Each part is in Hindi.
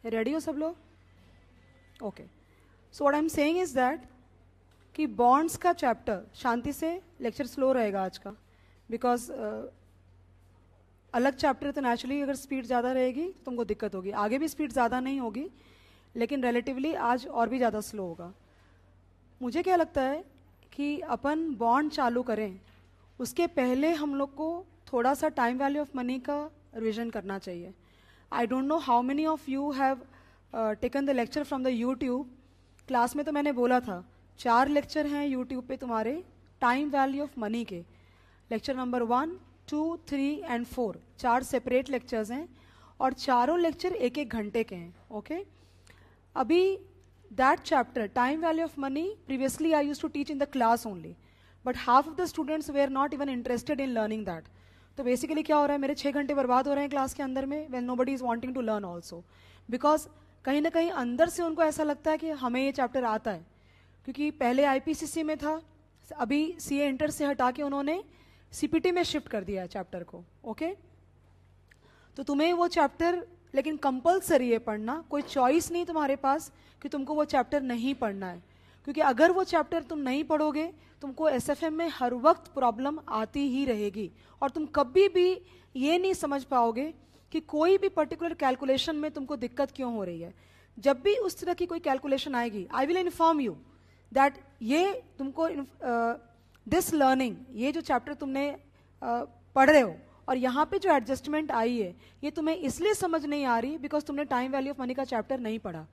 रेडी हो सब लोग? Okay, so what I am saying is that कि बॉन्ड्स का चैप्टर, शांति से, लेक्चर स्लो रहेगा आज का, बिकॉज अलग चैप्टर तो नेचुरली अगर स्पीड ज़्यादा रहेगी तो तुमको दिक्कत होगी, आगे भी स्पीड ज़्यादा नहीं होगी लेकिन रिलेटिवली आज और भी ज़्यादा स्लो होगा। मुझे क्या लगता है कि अपन बॉन्ड चालू करें उसके पहले हम लोग को थोड़ा सा टाइम वैल्यू ऑफ मनी का रिविजन करना चाहिए। आई don't know how many of you have taken the lecture from the YouTube. Class में तो मैंने बोला था 4 लेक्चर हैं यूट्यूब पे तुम्हारे टाइम वैल्यू ऑफ मनी के, lecture number 1, 2, 3 and 4, 4 separate lectures हैं और चारों लेक्चर 1-1 घंटे के हैं। ओके, अभी that chapter time value of money previously I used to teach in the class only, but half of the students were not even interested in learning that. तो बेसिकली क्या हो रहा है, मेरे 6 घंटे बर्बाद हो रहे हैं क्लास के अंदर में, when nobody is wanting to learn also, because कहीं ना कहीं अंदर से उनको ऐसा लगता है कि हमें ये चैप्टर आता है, क्योंकि पहले आईपीसीसी में था, अभी सीए इंटर से हटा के उन्होंने सीपीटी में शिफ्ट कर दिया है चैप्टर को। ओके, तो तुम्हें वो चैप्टर लेकिन कंपलसरी है पढ़ना, कोई चॉइस नहीं तुम्हारे पास कि तुमको वो चैप्टर नहीं पढ़ना है, क्योंकि अगर वो चैप्टर तुम नहीं पढ़ोगे तुमको एसएफएम में हर वक्त प्रॉब्लम आती ही रहेगी और तुम कभी भी ये नहीं समझ पाओगे कि कोई भी पर्टिकुलर कैलकुलेशन में तुमको दिक्कत क्यों हो रही है। जब भी उस तरह की कोई कैलकुलेशन आएगी, I will inform you that ये तुमको दिस लर्निंग, ये जो चैप्टर तुमने पढ़ रहे हो और यहाँ पे जो एडजस्टमेंट आई है ये तुम्हें इसलिए समझ नहीं आ रही बिकॉज तुमने टाइम वैल्यू ऑफ मनी का चैप्टर नहीं पढ़ा।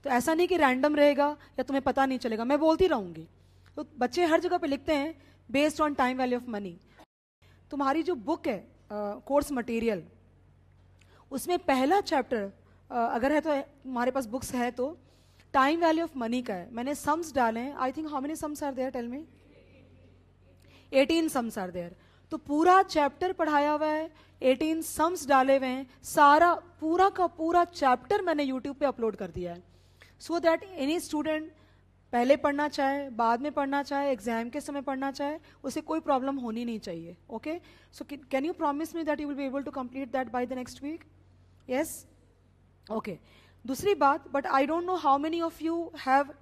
तो ऐसा नहीं कि रैंडम रहेगा या तुम्हें पता नहीं चलेगा, मैं बोलती रहूंगी। तो बच्चे हर जगह पे लिखते हैं based on time value of money. तुम्हारी जो बुक है कोर्स मटेरियल, उसमें पहला चैप्टर अगर है तो तुम्हारे पास बुक्स है तो टाइम वैल्यू ऑफ मनी का है। मैंने सम्स डाले हैं, I think how many sums are there, tell me. 18 sums are there. तो पूरा चैप्टर पढ़ाया हुआ है, 18 सम्स डाले हुए हैं, सारा पूरा का पूरा चैप्टर मैंने यूट्यूब पे अपलोड कर दिया है, सो दैट एनी स्टूडेंट पहले पढ़ना चाहे, बाद में पढ़ना चाहे, एग्जाम के समय पढ़ना चाहे, उसे कोई प्रॉब्लम होनी नहीं चाहिए। Okay, so can you promise me that you will be able to complete that by the next week? Yes, okay. दूसरी बात, but I don't know how many of you have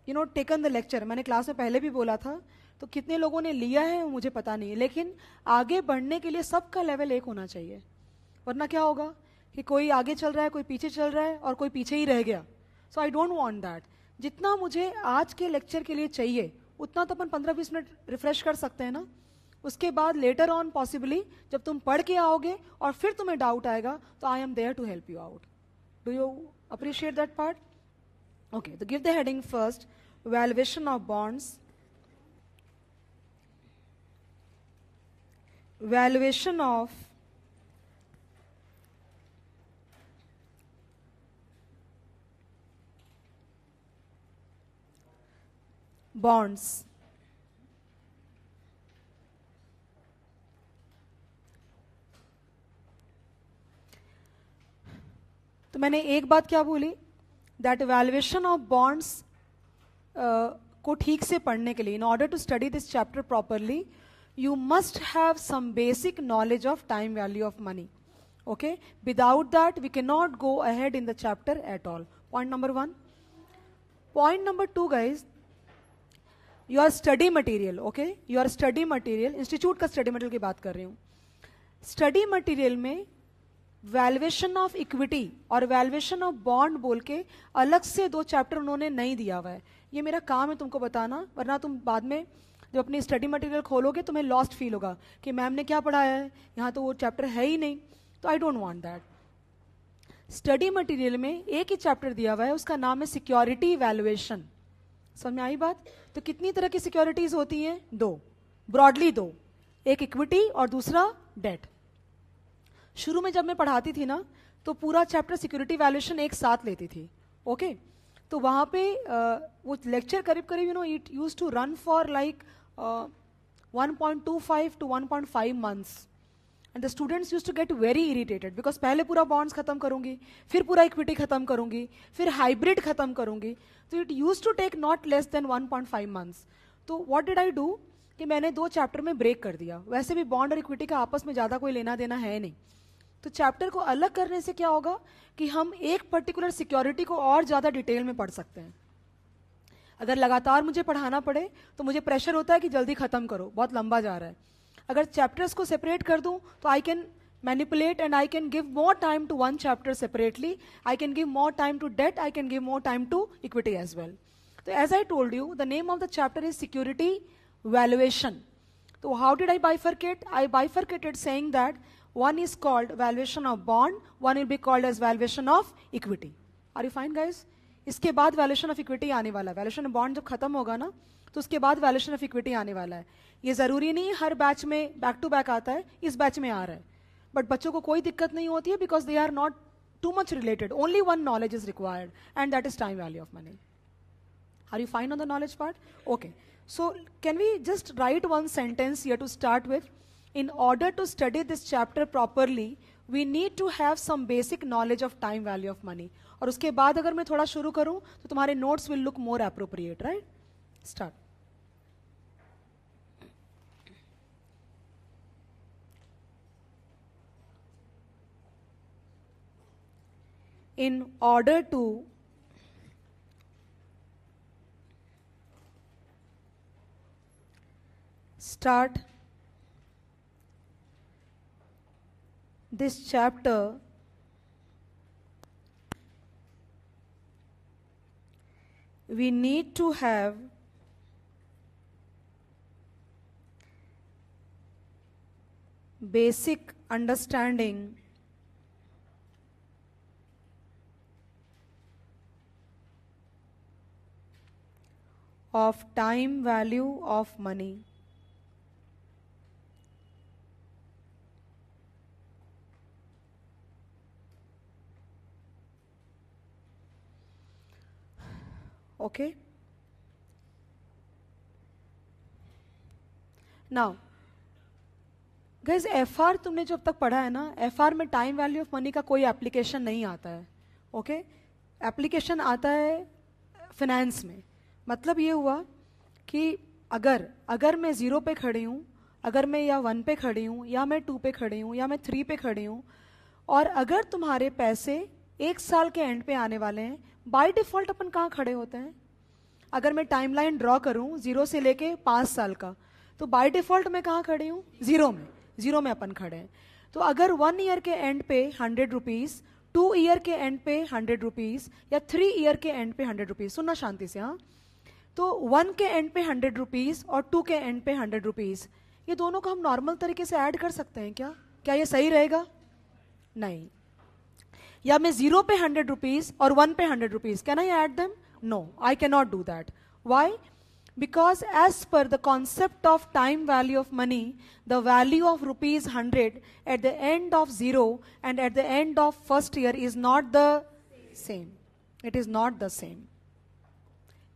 taken the lecture. मैंने क्लास में पहले भी बोला था, तो कितने लोगों ने लिया है मुझे पता नहीं, लेकिन आगे बढ़ने के लिए सबका लेवल 1 होना चाहिए, वरना क्या होगा कि कोई आगे चल रहा है, कोई पीछे चल रहा है और कोई पीछे ही रह गया। सो आई डोंट वांट दैट। जितना मुझे आज के लेक्चर के लिए चाहिए उतना तो अपन 15-20 मिनट रिफ्रेश कर सकते हैं ना। उसके बाद लेटर ऑन पॉसिबली जब तुम पढ़ के आओगे और फिर तुम्हें डाउट आएगा तो I am there to help you out. Do you appreciate that part? Okay, तो give the heading first, valuation of bonds. Valuation of bonds। तो मैंने एक बात क्या बोली, दैट वैल्यूएशन ऑफ बॉन्ड्स को ठीक से पढ़ने के लिए, in order to study this chapter properly, you must have some basic knowledge of time value of money. Okay, without that we cannot go ahead in the chapter at all. Point number 1. Point number 2 guys, your study material, okay, your study material, institute का study material की बात कर रही हूँ। study material में वैल्यूएशन ऑफ इक्विटी और वैल्यूएशन ऑफ बॉन्ड बोल के अलग से 2 चैप्टर उन्होंने नहीं दिया हुआ है। ये मेरा काम है तुमको बताना, वरना तुम बाद में जब अपनी स्टडी मटेरियल खोलोगे तुम्हें लॉस्ट फील होगा कि मैम ने क्या पढ़ाया है, यहाँ तो वो चैप्टर है ही नहीं। तो I don't want that. Study material में एक ही चैप्टर दिया हुआ है, उसका नाम है सिक्योरिटी वैल्यूएशन। समझ में आई बात? तो कितनी तरह की सिक्योरिटीज होती हैं? 2, ब्रॉडली 2, एक इक्विटी और दूसरा डेट। शुरू में जब मैं पढ़ाती थी ना तो पूरा चैप्टर सिक्योरिटी वैल्यूएशन एक साथ लेती थी। ओके, तो वहाँ पे वो लेक्चर करीब करीब it used to run for like 1.25 to 1.5 months and the students used to get very irritated because पहले पूरा बॉन्ड्स खत्म करूंगी, फिर पूरा इक्विटी खत्म करूंगी, फिर हाइब्रिड खत्म करूंगी, तो it used to take not less than 1.5 months। तो व्हाट डिड आई डू कि मैंने 2 चैप्टर में ब्रेक कर दिया। वैसे भी बॉन्ड और इक्विटी का आपस में ज्यादा कोई लेना देना है नहीं, तो चैप्टर को अलग करने से क्या होगा कि हम एक पर्टिकुलर सिक्योरिटी को और ज्यादा डिटेल में पढ़ सकते हैं. अगर लगातार मुझे पढ़ाना पड़े तो मुझे प्रेशर होता है कि जल्दी खत्म करो, बहुत लंबा जा रहा है. अगर चैप्टर्स को सेपरेट कर दूं तो I can manipulate and I can give more time to one chapter separately. I can give more time to debt. I can give more time to equity as well. So as I told you, the name of the chapter is security valuation. So how did I bifurcate? I bifurcated saying that one is called valuation of bond, one will be called as valuation of equity. Are you fine guys? इसके बाद valuation of equity आने वाला है. valuation of bond जब खत्म होगा ना तो उसके बाद valuation of equity आने वाला है. ये जरूरी नहीं हर बैच में बैक टू बैक आता है, इस बैच में आ रहा है. बट बच्चों को कोई दिक्कत नहीं होती है because they are not too much related. Only one knowledge is required and that is time value of money. Are you fine on the knowledge part? Okay, so can we just write one sentence here to start with. In order to study this chapter properly we need to have some basic knowledge of time value of money. और उसके बाद अगर मैं थोड़ा शुरू करूं तो तुम्हारे notes will look more appropriate. Right, start. In order to start this chapter, we need to have basic understanding of time value of money. Okay? Now, guys, FR तुमने जो अब तक पढ़ा है ना, FR में टाइम वैल्यू ऑफ मनी का कोई एप्लीकेशन नहीं आता है. ओके, एप्लीकेशन आता है फिनेंस में. मतलब ये हुआ कि अगर मैं 0 पे खड़ी हूँ, अगर मैं या 1 पे खड़ी हूँ, या मैं 2 पे खड़ी हूँ, या मैं 3 पे खड़ी हूँ, और अगर तुम्हारे पैसे 1 साल के एंड पे आने वाले हैं, बाय डिफॉल्ट अपन कहाँ खड़े होते हैं? अगर मैं टाइमलाइन ड्रॉ करूँ 0 से लेके 5 साल का, तो बाय डिफॉल्ट मैं कहाँ खड़ी हूँ? 0 में अपन खड़े हैं. तो अगर 1 ईयर के एंड पे 100 रुपीज, 2 ईयर के एंड पे 100 रुपीज, या 3 ईयर के एंड पे 100 रुपीज, सुनना शांति से. हाँ, तो 1 के एंड पे 100 रुपीज और 2 के एंड पे 100 रुपीज, ये दोनों को हम नॉर्मल तरीके से ऐड कर सकते हैं क्या? क्या ये सही रहेगा? नहीं. या मैं 0 पे 100 रुपीज और 1 पे 100 rupees, can I add them? No, I can not do that. Why? Because as per the concept of time value of money, the value of rupees 100 at the end of 0 and at the end of first year is not the same. It is not the same.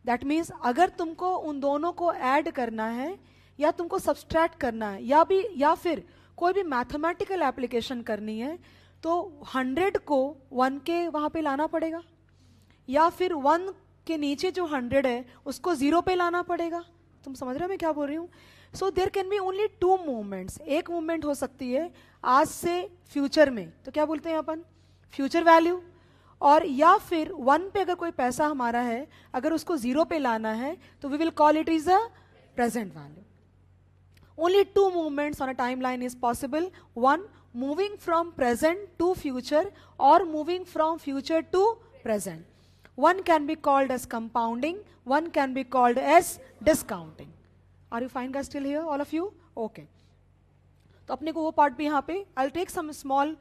That means अगर तुमको उन दोनों को ऐड करना है या तुमको सब्सट्रैक्ट करना है या फिर कोई भी मैथमेटिकल एप्लीकेशन करनी है, तो 100 को 1 के वहां पे लाना पड़ेगा, या फिर 1 के नीचे जो 100 है उसको 0 पे लाना पड़ेगा. तुम समझ रहे हो मैं क्या बोल रही हूँ? So there can be only 2 movements. एक मूवमेंट हो सकती है आज से फ्यूचर में, तो क्या बोलते हैं अपन? Future value. और या फिर 1 पे अगर कोई पैसा हमारा है, अगर उसको 0 पे लाना है तो we will call it is a present value. Only 2 movements on a time line is possible. 1 moving from present to future और moving from future to present. One can be called as compounding, one can be called as discounting. Are you fine guys till here, all of you? Okay. तो अपने को वो पार्ट भी यहाँ पे I'll take some small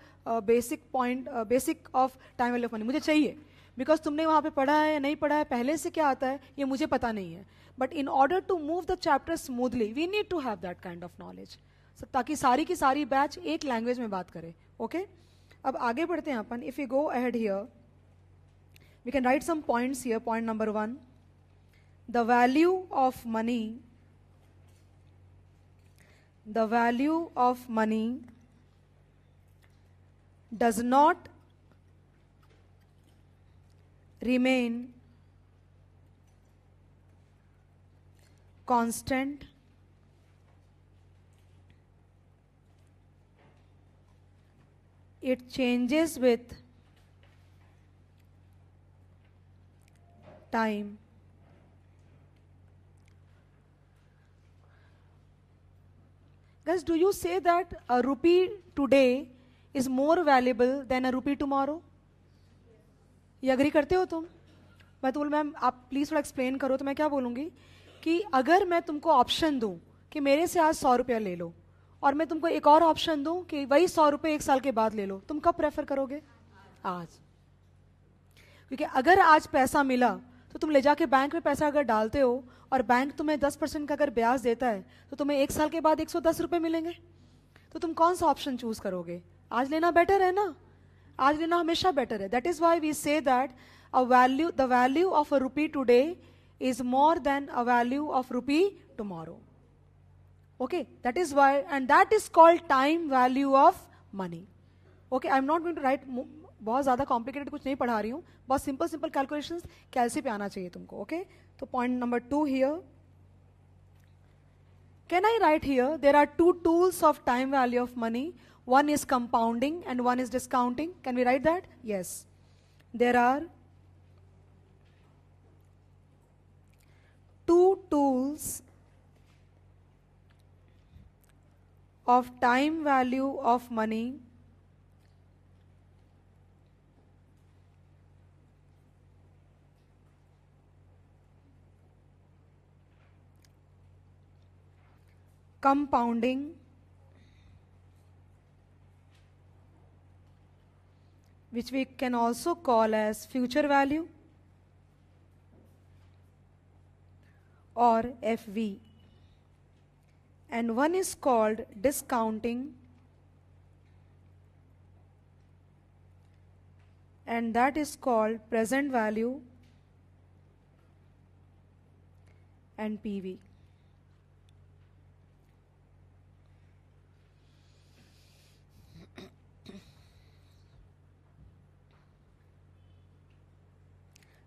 basic point, basic of time value of money. मुझे चाहिए because तुमने वहाँ पे पढ़ा है या नहीं पढ़ा है, पहले से क्या आता है ये मुझे पता नहीं है. But in order to move the chapter smoothly, we need to have that kind of knowledge. So, ताकि सारी की सारी बैच एक लैंग्वेज में बात करे. Okay? अब आगे बढ़ते हैं अपन. If we go ahead here, we can write some points here. Point number 1, the value of money does not remain constant it changes with time. Guys, do you say that a rupee today is more valuable than a rupee tomorrow? ये अग्री करते हो तुम? मैं तो बोल मैम आप प्लीज थोड़ा एक्सप्लेन करो, तो मैं क्या बोलूंगी कि अगर मैं तुमको ऑप्शन दूं कि मेरे से आज 100 रुपया ले लो और मैं तुमको एक और ऑप्शन दूं कि वही 100 रुपये 1 साल के बाद ले लो, तुम कब प्रेफर करोगे? आज। क्योंकि अगर आज पैसा मिला तो तुम ले जाके बैंक में पैसा अगर डालते हो और बैंक तुम्हें 10% का अगर ब्याज देता है तो तुम्हें 1 साल के बाद 110 रुपये मिलेंगे, तो तुम कौन सा ऑप्शन चूज करोगे? आज लेना बेटर है ना, आज लेना हमेशा बेटर है. That is why we say that the value of a rupee today is more than a value of rupee tomorrow. Okay, that is why, and that is called time value of money. Okay, I am not going to write बहुत ज़्यादा complicated कुछ नहीं पढ़ा रही हूँ, बहुत simple calculations कैलसी पे आना चाहिए तुमको. Okay, तो point number 2 here. Can I write here? There are 2 tools of time value of money. One is compounding and one is discounting. Can we write that? Yes. There are 2 tools of time value of money. Compounding which we can also call as future value or FV, and one is called discounting, and that is called present value and PV.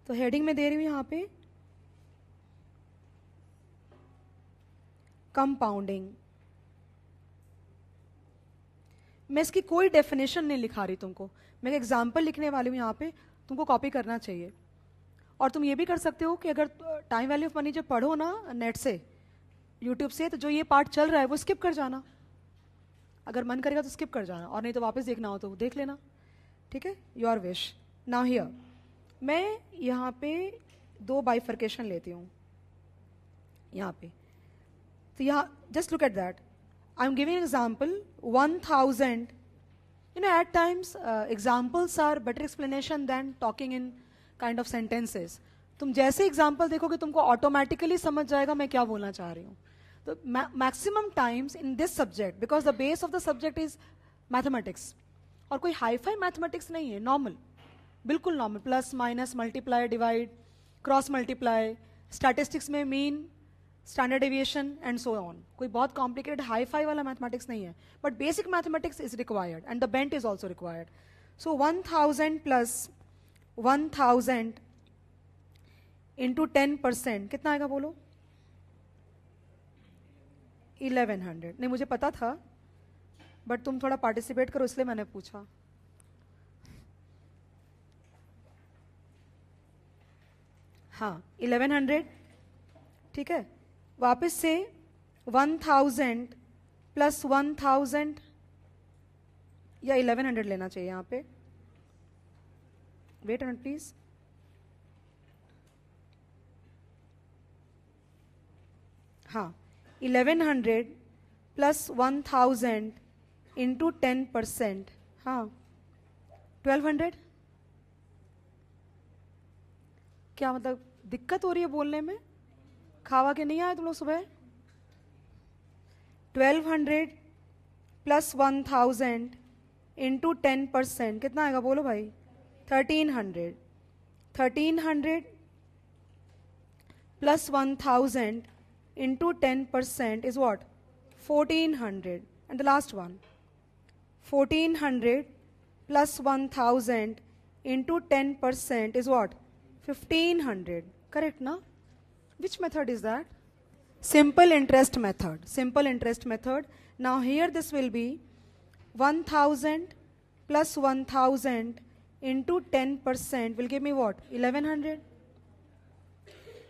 तो हेडिंग में दे रही हूं यहां पे कंपाउंडिंग. मैं इसकी कोई डेफिनेशन नहीं लिखा रही तुमको, मैं एग्जाम्पल लिखने वाली हूँ यहाँ पे, तुमको कॉपी करना चाहिए. और तुम ये भी कर सकते हो कि अगर टाइम वैल्यू ऑफ मनी जब पढ़ो ना नेट से, यूट्यूब से, तो जो ये पार्ट चल रहा है वो स्किप कर जाना. अगर मन करेगा तो स्किप कर जाना, और नहीं तो वापस देखना हो तो देख लेना. ठीक है, योर विश. नाउ हियर मैं यहाँ पे 2 बाइफर्केशन लेती हूँ यहाँ पे. तो यहाँ just look at that, I am giving example 1000. You know, at times examples are better explanation than talking in kind of sentences. तुम जैसे एग्जाम्पल देखोगे तुमको ऑटोमेटिकली समझ जाएगा मैं क्या बोलना चाह रही हूँ. तो maximum times in this subject, because the base of the subject is mathematics, और कोई हाईफाई मैथमेटिक्स नहीं है, नॉर्मल, बिल्कुल normal, plus minus multiply divide cross multiply, statistics में mean standard deviation and so on. कोई बहुत कॉम्प्लिकेटेड हाईफाई वाला मैथमेटिक्स नहीं है, but basic mathematics is required and the bent is also required. So 1000 plus 1000 into 10% कितना आएगा बोलो? 1100. नहीं मुझे पता था, बट तुम थोड़ा पार्टिसिपेट करो इसलिए मैंने पूछा. हाँ 1100. ठीक है, वापस से 1000 प्लस 1000 या 1100 लेना चाहिए यहाँ पे. Wait minute please. हाँ 1100 प्लस 1000 इंटू 10%. हाँ 1200. क्या मतलब दिक्कत हो रही है बोलने में? खावा के नहीं आए तुम लोग सुबह? 1200 प्लस 1000 इंटू 10% कितना आएगा बोलो भाई? 1300. 1300 plus 1000 into 10% is what? 1400. And the last one, 1400 plus 1000 into 10% is what? 1500. Correct, na? Which method is that? Simple interest method. Simple interest method. Now here this will be 1000 plus 1000 into 10% will give me what? 1100.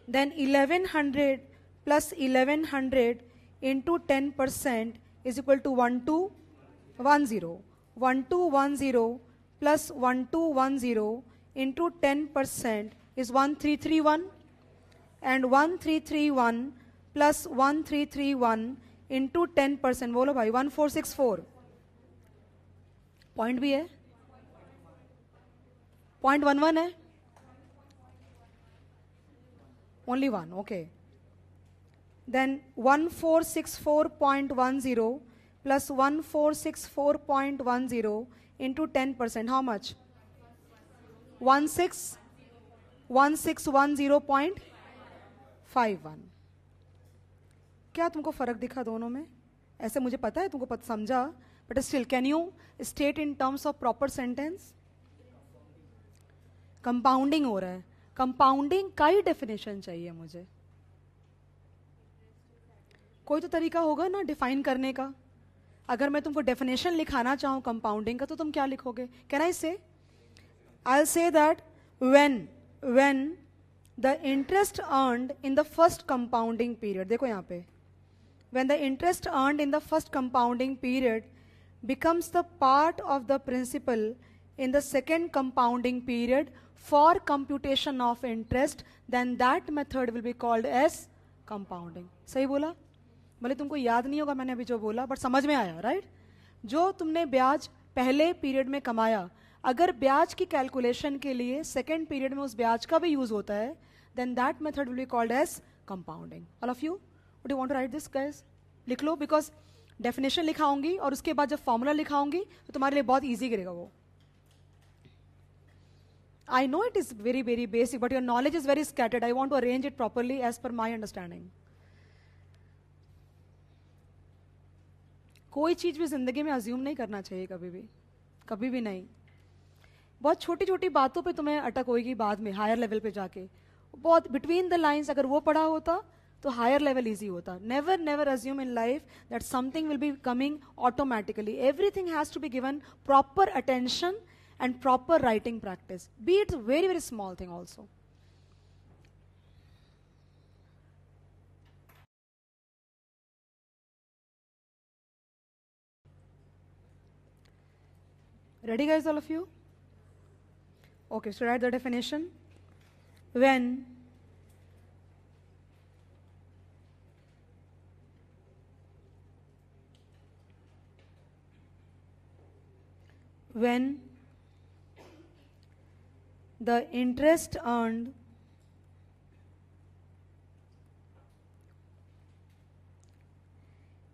Then 1100 plus 1100 into 10% is equal to 1210. 1210 plus 1210 into 10% is 1331. And 1331 plus 1331 into 10%, बोलो भाई, 1464. पॉइंट भी है, 0.11 है, only one, okay. Then 1464.10 plus 1464.10 into 10%, how much? 1610.51. क्या तुमको फर्क दिखा दोनों में? ऐसे मुझे पता है तुमको पता समझा, but still can you state in terms of proper sentence? Compounding हो रहा है, कंपाउंडिंग का ही डेफिनेशन चाहिए मुझे. कोई तो तरीका होगा ना डिफाइन करने का. अगर मैं तुमको डेफिनेशन लिखाना चाहूं कंपाउंडिंग का, तो तुम क्या लिखोगे? कैन आई से? I will say that when the interest earned in the first compounding period, देखो यहाँ पे, when the interest earned in the first compounding period becomes the part of the principal in the second compounding period for computation of interest, then that method will be called as compounding. सही बोला? भले तुमको याद नहीं होगा मैंने अभी जो बोला, बट समझ में आया, राइट? जो तुमने ब्याज पहले पीरियड में कमाया, अगर ब्याज की कैलकुलेशन के लिए सेकेंड पीरियड में उस ब्याज का भी यूज होता है, then that method will be called as compounding. All of you would you want to write this guys? लिख लो, बिकॉज डेफिनेशन लिखाऊंगी और उसके बाद जब फॉर्मूला लिखाऊंगी तो तुम्हारे लिए बहुत ईजी करेगा वो. I know it is very very basic, but your knowledge is very scattered. I want to arrange it properly as per my understanding. कोई चीज भी जिंदगी में अज्यूम नहीं करना चाहिए कभी भी, कभी भी नहीं. बहुत छोटी छोटी बातों पे तुम्हें अटक होगी बाद में हायर लेवल पे जाके. बहुत बिटवीन द लाइंस अगर वो पढ़ा होता तो हायर लेवल इजी होता. Never never assume in life that something will be coming automatically. Everything has to be given proper attention and proper writing practice, be it very very small thing also. Ready guys, all of you? Okay, so write the definition. When the interest earned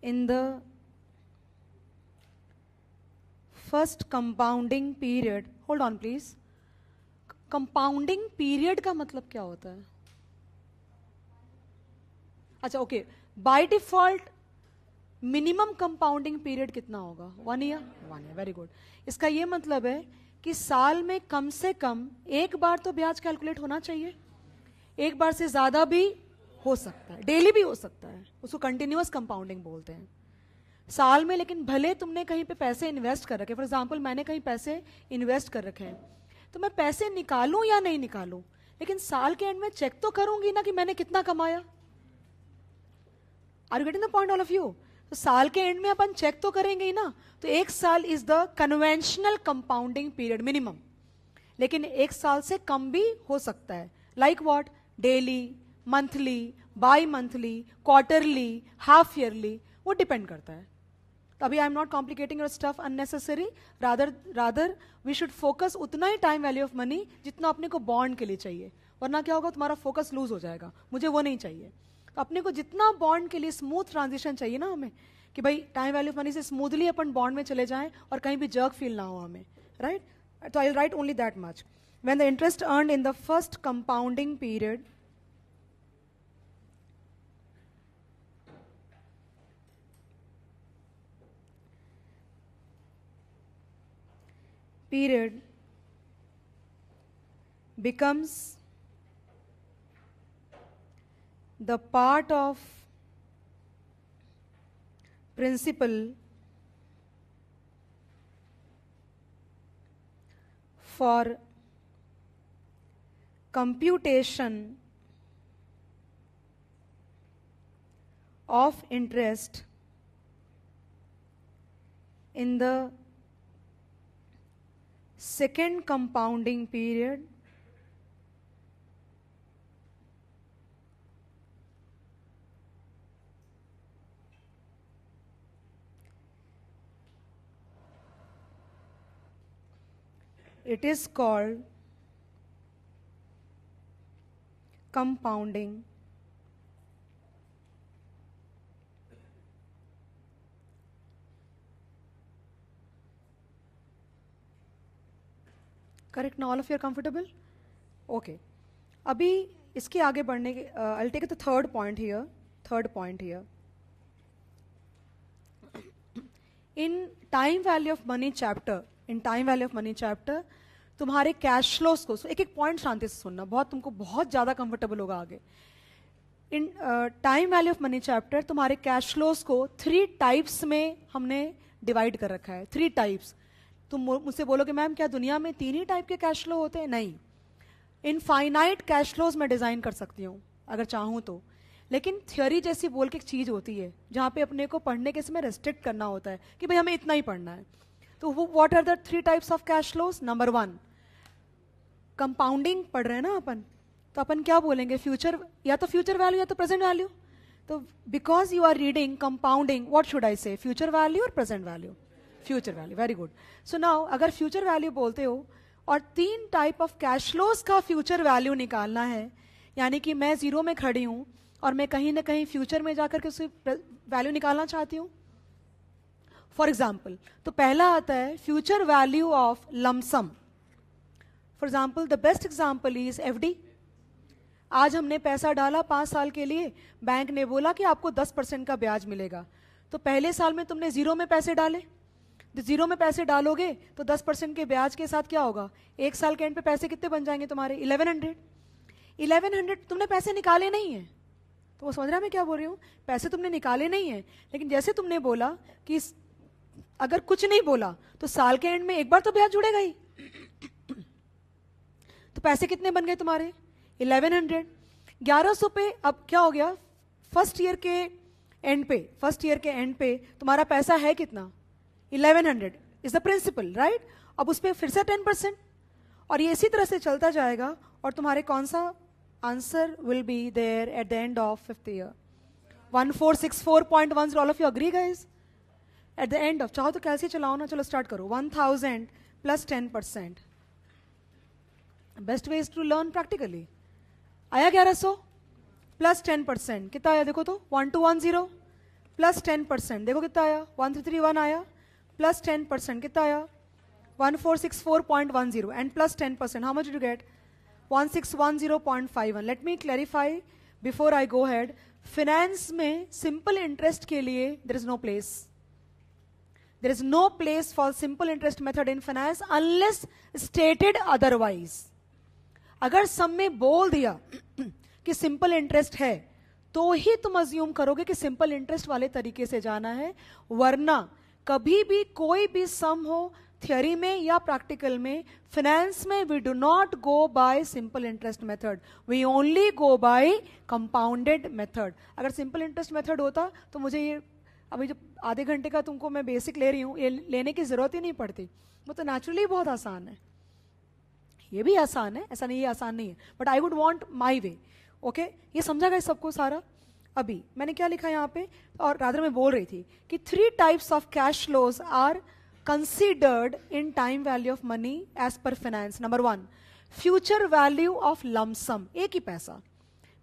in the first compounding period, hold on please, compounding period का मतलब क्या होता है? अच्छा okay, by default minimum compounding period कितना होगा? 1 ईयर. 1 year, very good. इसका ये मतलब है कि साल में कम से कम एक बार तो ब्याज कैलकुलेट होना चाहिए. एक बार से ज्यादा भी हो सकता है, डेली भी हो सकता है, उसको कंटिन्यूअस कंपाउंडिंग बोलते हैं. साल में लेकिन भले तुमने कहीं पे पैसे इन्वेस्ट कर रखे, फॉर एग्जाम्पल मैंने कहीं पैसे इन्वेस्ट कर रखे हैं, तो मैं पैसे निकालूं या नहीं निकालूं, लेकिन साल के एंड में चेक तो करूंगी ना कि मैंने कितना कमाया. Are you getting the point all of you? तो साल के एंड में अपन चेक तो करेंगे ही ना. तो एक साल is the conventional compounding period minimum, लेकिन एक साल से कम भी हो सकता है. Like what? Daily, monthly, bi monthly, quarterly, half yearly, वो डिपेंड करता है. अभी I am not complicating your stuff unnecessary, rather we should focus उतना ही टाइम वैल्यू ऑफ मनी जितना अपने को बॉन्ड के लिए चाहिए. वरना क्या होगा, तुम्हारा फोकस लूज हो जाएगा. मुझे वो नहीं चाहिए. तो अपने को जितना बॉन्ड के लिए स्मूथ ट्रांजिशन चाहिए ना हमें, कि भाई टाइम वैल्यू ऑफ मनी से स्मूथली अपन बॉन्ड में चले जाएं और कहीं भी जर्क फील ना हो हमें, राइट? तो आई will right only that much. When the interest earned in the first compounding period becomes the part of principal for computation of interest in the second compounding period it is called compounding. Correct? Now all of you are comfortable? Okay. अभी इसके आगे बढ़ने के I'll take the third point here. In time value of money chapter, तुम्हारे कैश फ्लोज को एक एक पॉइंट शांति से सुनना, तुमको बहुत ज्यादा कंफर्टेबल होगा आगे. इन time value of money chapter तुम्हारे कैश फ्लोज को 3 टाइप्स में हमने डिवाइड कर रखा है. 3 टाइप्स. तुम मुझसे बोलोगे मैम क्या दुनिया में 3 ही टाइप के कैश फ्लो होते हैं? नहीं, इनफाइनाइट कैश फ्लोज मैं डिजाइन कर सकती हूँ अगर चाहूँ तो, लेकिन थ्योरी जैसी बोल के एक चीज होती है जहाँ पे अपने को पढ़ने के समय रेस्ट्रिक्ट करना होता है कि भाई हमें इतना ही पढ़ना है. तो what are the 3 types of cash flows? Number 1, compounding पढ़ रहे हैं ना अपन, तो अपन क्या बोलेंगे? फ्यूचर, या तो फ्यूचर वैल्यू या तो प्रेजेंट वैल्यू. तो because you are reading compounding, what should I say? Future value और present value? Future value. Very good. So now अगर फ्यूचर वैल्यू बोलते हो और 3 टाइप ऑफ कैश फ्लोज का फ्यूचर वैल्यू निकालना है, यानी कि मैं जीरो में खड़ी हूं और मैं कहीं ना कहीं फ्यूचर में जाकर के उसकी वैल्यू निकालना चाहती हूं. फॉर एग्जाम्पल, तो पहला आता है future value of lump sum. For example, the best example is FD. आज हमने पैसा डाला 5 साल के लिए, बैंक ने बोला कि आपको 10% का ब्याज मिलेगा. तो पहले साल में तुमने जीरो में पैसे डाले, तो जीरो में पैसे डालोगे तो 10% के ब्याज के साथ क्या होगा? 1 साल के एंड पे पैसे कितने बन जाएंगे तुम्हारे? 1100. तुमने पैसे निकाले नहीं है. तो वो समझ रहा है मैं क्या बोल रही हूँ? पैसे तुमने निकाले नहीं है, लेकिन जैसे तुमने बोला कि अगर कुछ नहीं बोला तो साल के एंड में एक बार तो ब्याज जुड़ेगा ही. तो पैसे कितने बन गए तुम्हारे? 1100. 1100 पे अब क्या हो गया? फर्स्ट ईयर के एंड पे तुम्हारा पैसा है कितना? 1100 इज द प्रिंसिपल, राइट? अब उस पर फिर से 10%, और ये इसी तरह से चलता जाएगा, और तुम्हारे कौन सा answer will be there at the end of 5th year? 1464.10. All of you agree guys? At the end of, चाहो तो कैसे चलाओ ना, चलो स्टार्ट करो. 1000 plus 10%. Best way is to learn practically. आया 1100 प्लस 10%, कितना आया देखो तो? 1210 प्लस 10%, देखो कितना आया? 1331 आया, प्लस 10% कितना आया? 1464.10, and plus 10%, how much do get? 1610.51. Let me clarify before I go head. Finance में सिंपल इंटरेस्ट के लिए there is no place. There is no place for simple interest method in finance unless stated otherwise. अगर सब में बोल दिया कि सिंपल इंटरेस्ट है तो ही तुम अज्यूम करोगे कि सिंपल इंटरेस्ट वाले तरीके से जाना है, वरना कभी भी कोई भी सम हो थियोरी में या प्रैक्टिकल में, फाइनेंस में we do not go by simple interest method, we only go by compounded method. अगर सिंपल इंटरेस्ट मेथड होता तो मुझे ये अभी जो आधे घंटे का तुमको मैं बेसिक ले रही हूँ, ये लेने की जरूरत ही नहीं पड़ती. वो तो नेचुरली बहुत आसान है. ये भी आसान है, ऐसा नहीं ये आसान नहीं है, but I would want my way. Okay, ये समझा गया सबको सारा? अभी मैंने क्या लिखा यहाँ पे, और रादर मैं बोल रही थी कि 3 types of cash flows are considered in time value of money as per finance. Number 1, future value of lump sum, एक ही पैसा,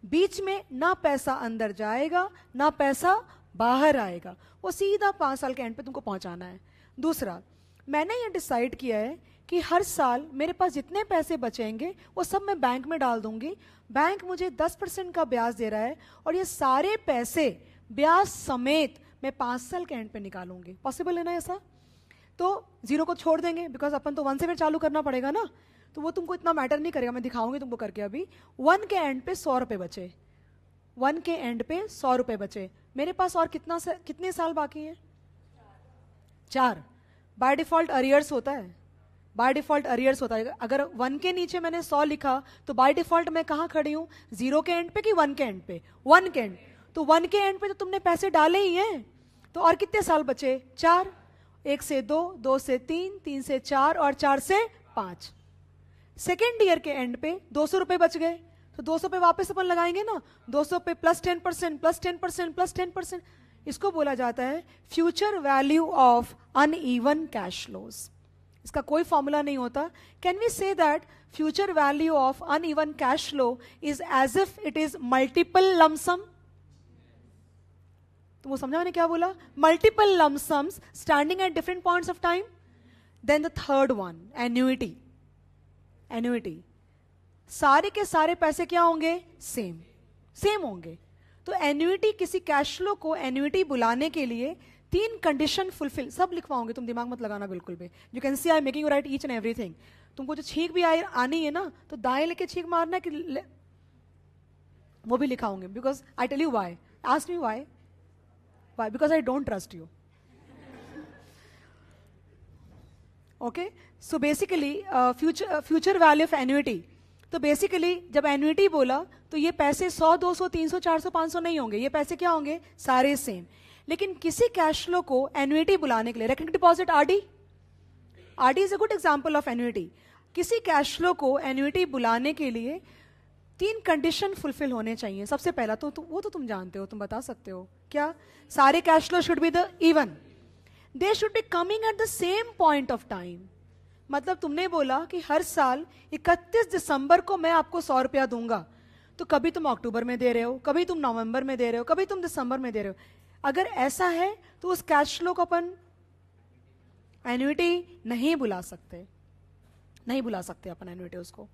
बीच में ना पैसा अंदर जाएगा ना पैसा बाहर आएगा, वो सीधा 5 साल के एंड पे तुमको पहुंचाना है. दूसरा, मैंने ये डिसाइड किया है कि हर साल मेरे पास जितने पैसे बचेंगे वो सब मैं बैंक में डाल दूंगी. बैंक मुझे 10% का ब्याज दे रहा है, और ये सारे पैसे ब्याज समेत मैं 5 साल के एंड पे निकालूंगी. पॉसिबल है ना ऐसा? तो जीरो को छोड़ देंगे, बिकॉज अपन तो 1 से फिर चालू करना पड़ेगा ना, तो वो तुमको इतना मैटर नहीं करेगा. मैं दिखाऊंगी तुमको करके. अभी 1 के एंड पे 100 रुपए बचे, 1 के एंड पे 100 रुपए बचे. मेरे पास और कितने साल बाकी हैं? 4. बाय डिफॉल्ट अरियर्स होता है, बाय डिफॉल्ट अरियर्स होता है। अगर 1 के नीचे मैंने 100 लिखा तो बाय डिफॉल्ट मैं कहाँ खड़ी हूँ, 0 के एंड पे कि 1 के एंड पे? 1 के एंड। तो 1 के एंड पे तो तुमने पैसे डाले ही हैं, तो और कितने साल बचे? 4। 1 से 2, 2 से 3, 3 से 4 और 4 से 5। सेकेंड ईयर के एंड पे 200 रुपए बच गए, तो 200 पे वापस अपन लगाएंगे ना, 200 पे प्लस 10%, प्लस 10%, प्लस 10%। इसको बोला जाता है future value of uneven cash flows. इसका कोई फॉर्मूला नहीं होता। Can we say that future value of uneven cash flow is as if it is multiple lump sum? तो वो समझा मैंने क्या बोला? Multiple lump sums standing at different points of time. Then the third one, annuity. Annuity, सारे के सारे पैसे क्या होंगे? सेम होंगे। तो एन्युइटी, किसी कैश फ्लो को एन्युइटी बुलाने के लिए 3 कंडीशन फुलफिल, सब लिखवाओगे, तुम दिमाग मत लगाना बिल्कुल भी। You can see I am making you right each and everything. तुमको जो छींक भी आनी है ना, तो दाएं लेके छींक मारना कि वो भी लिखाओगे, because I tell you why. Ask me why? Because I don't trust you. Okay, so basically future value of annuity. तो बेसिकली जब एन्युइटी बोला तो ये पैसे 100, 200, 300, 400, 500 नहीं होंगे, ये पैसे क्या होंगे? सारे सेम। लेकिन किसी कैश फ्लो को एन्युइटी बुलाने के लिए, recurring deposit, RD is a good example of annuity. किसी कैश फ्लो को एन्युइटी बुलाने के लिए 3 कंडीशन फुलफिल होने चाहिए। सबसे पहला तो वो तो तुम जानते हो, तुम बता सकते हो क्या? सारे cash flow should be the even, they should be coming at the same point of time. मतलब तुमने बोला कि हर साल 31 दिसंबर को मैं आपको 100 रुपया दूंगा, तो कभी तुम अक्टूबर में दे रहे हो, कभी तुम नवंबर में दे रहे हो, कभी तुम दिसंबर में दे रहे हो। अगर ऐसा है तो उस कैश फ्लो को अपन एन्युइटी नहीं बुला सकते अपन एन्युइटी उसको।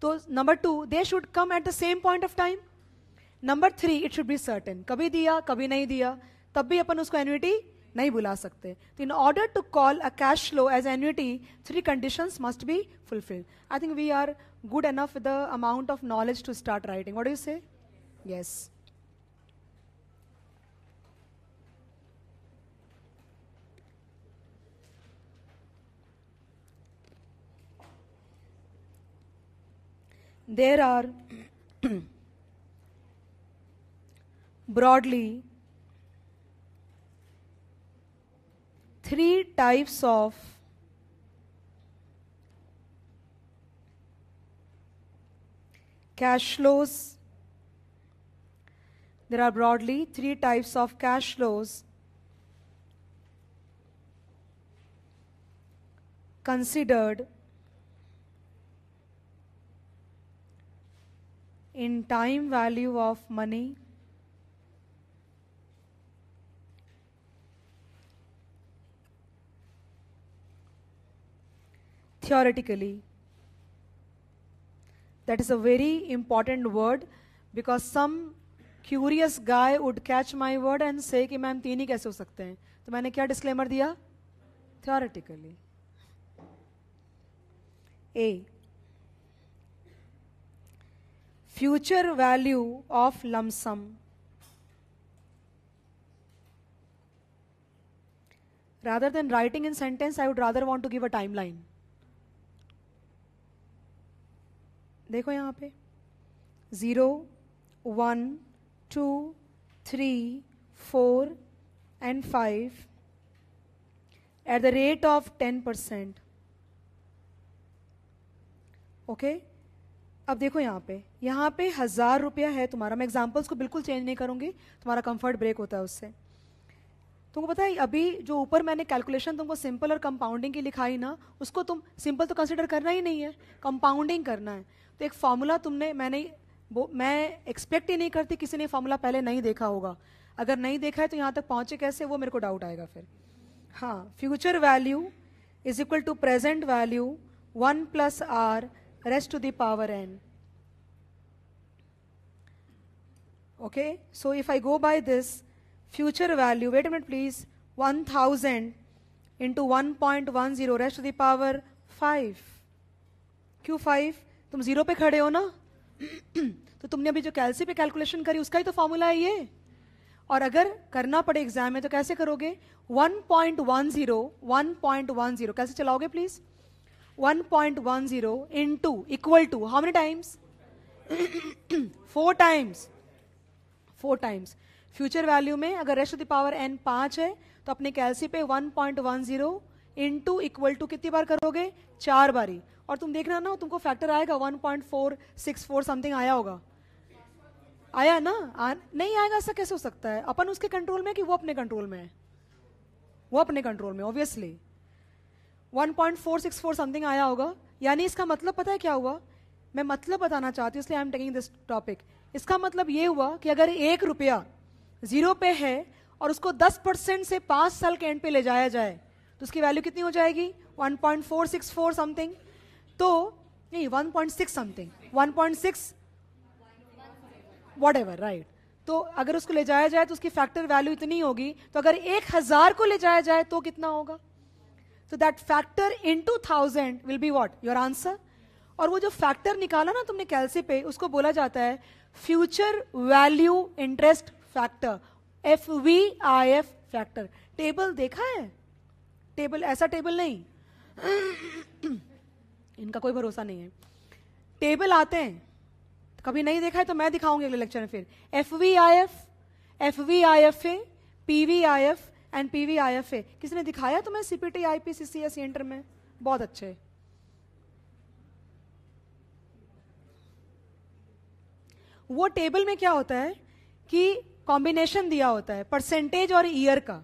तो number 2, they should come at the same point of time. Number 3, it should be certain, कभी दिया कभी नहीं दिया, तब भी अपन उसको एन्युइटी नहीं बुला सकते। तो in order to call a cash flow as annuity 3 conditions must be fulfilled. I think we are good enough with the amount of knowledge to start writing. What do you say? Yes. There are broadly 3 types of cash flows. There are broadly 3 types of cash flows considered in time value of money, theoretically. That is a very important word because some curious guy would catch my word and say कि मैम 3 ही कैसे हो सकते हैं? तो मैंने क्या डिस्क्लेमर दिया? Theoretically. A, future value of lump sum rather than writing in sentence, I would rather want to give a timeline. देखो यहाँ पे 0, 1, 2, 3, 4 and 5 at the rate of 10%. Okay, अब देखो यहाँ पे 1000 रुपया है तुम्हारा। मैं एग्जाम्पल्स को बिल्कुल चेंज नहीं करूंगी, तुम्हारा कंफर्ट ब्रेक होता है उससे। तुमको पता है अभी जो ऊपर मैंने कैलकुलेशन तुमको सिंपल और कंपाउंडिंग की लिखाई ना, उसको तुम सिंपल तो कंसिडर करना ही नहीं है, कंपाउंडिंग करना है। तो एक फॉर्मूला तुमने, मैं एक्सपेक्ट ही नहीं करती किसी ने फॉर्मूला पहले नहीं देखा होगा। अगर नहीं देखा है तो यहाँ तक पहुंचे कैसे, वो मेरे को डाउट आएगा फिर। हाँ, future value is equal to present value 1 + r raised to the power n. Okay, so if I go by this future value, wait a minute please, 1000 into 1.10 raised to the power 5. क्यों 5? तुम 0 पे खड़े हो ना तो तुमने अभी जो कैलसी पे कैलकुलेशन करी उसका ही तो फॉर्मूला है ये। और अगर करना पड़े एग्जाम में तो कैसे करोगे? 1.10 कैसे चलाओगे please? 1.10 into equal to how many times? 4 times. 4 times. Future value में अगर raised to the power n 5 है तो अपने कैलसी पे 1.10 इंटू इक्वल टू कितनी बार करोगे? 4 बारी. और तुम देखना ना तुमको फैक्टर आएगा 1.464 समथिंग आया होगा. आया ना? नहीं आएगा ऐसा कैसे हो सकता है? अपन उसके कंट्रोल में कि वो अपने कंट्रोल में है? वो अपने कंट्रोल में ऑब्वियसली. 1.464 समथिंग आया होगा. यानी इसका मतलब पता है क्या हुआ? मैं मतलब बताना चाहती हूँ इसलिए I am taking this topic. इसका मतलब ये हुआ कि अगर 1 रुपया जीरो पे है और उसको 10% से 5 साल के एंड पे ले जाया जाए तो उसकी वैल्यू कितनी हो जाएगी? 1.464 समथिंग. तो नहीं 1.6 समथिंग, 1.6 वॉट एवर, राइट. तो अगर उसको ले जाया जाए तो उसकी फैक्टर वैल्यू इतनी होगी. तो अगर 1000 को ले जाया जाए तो कितना होगा? तो that factor into 1000 will be what? Your answer. और वो जो फैक्टर निकाला ना तुमने कैलसी पे उसको बोला जाता है future value interest factor, FVIF factor. Table देखा है? टेबल ऐसा टेबल नहीं. इनका कोई भरोसा नहीं है. टेबल आते हैं, कभी नहीं देखा है तो मैं दिखाऊंगी अगले लेक्चर में. फिर FVIF, FVIFA, PVIF and PVIFA. किसी ने दिखाया तुम्हें CPT IPCCS इंटर में? बहुत अच्छे. वो टेबल में क्या होता है कि कॉम्बिनेशन दिया होता है परसेंटेज और ईयर का.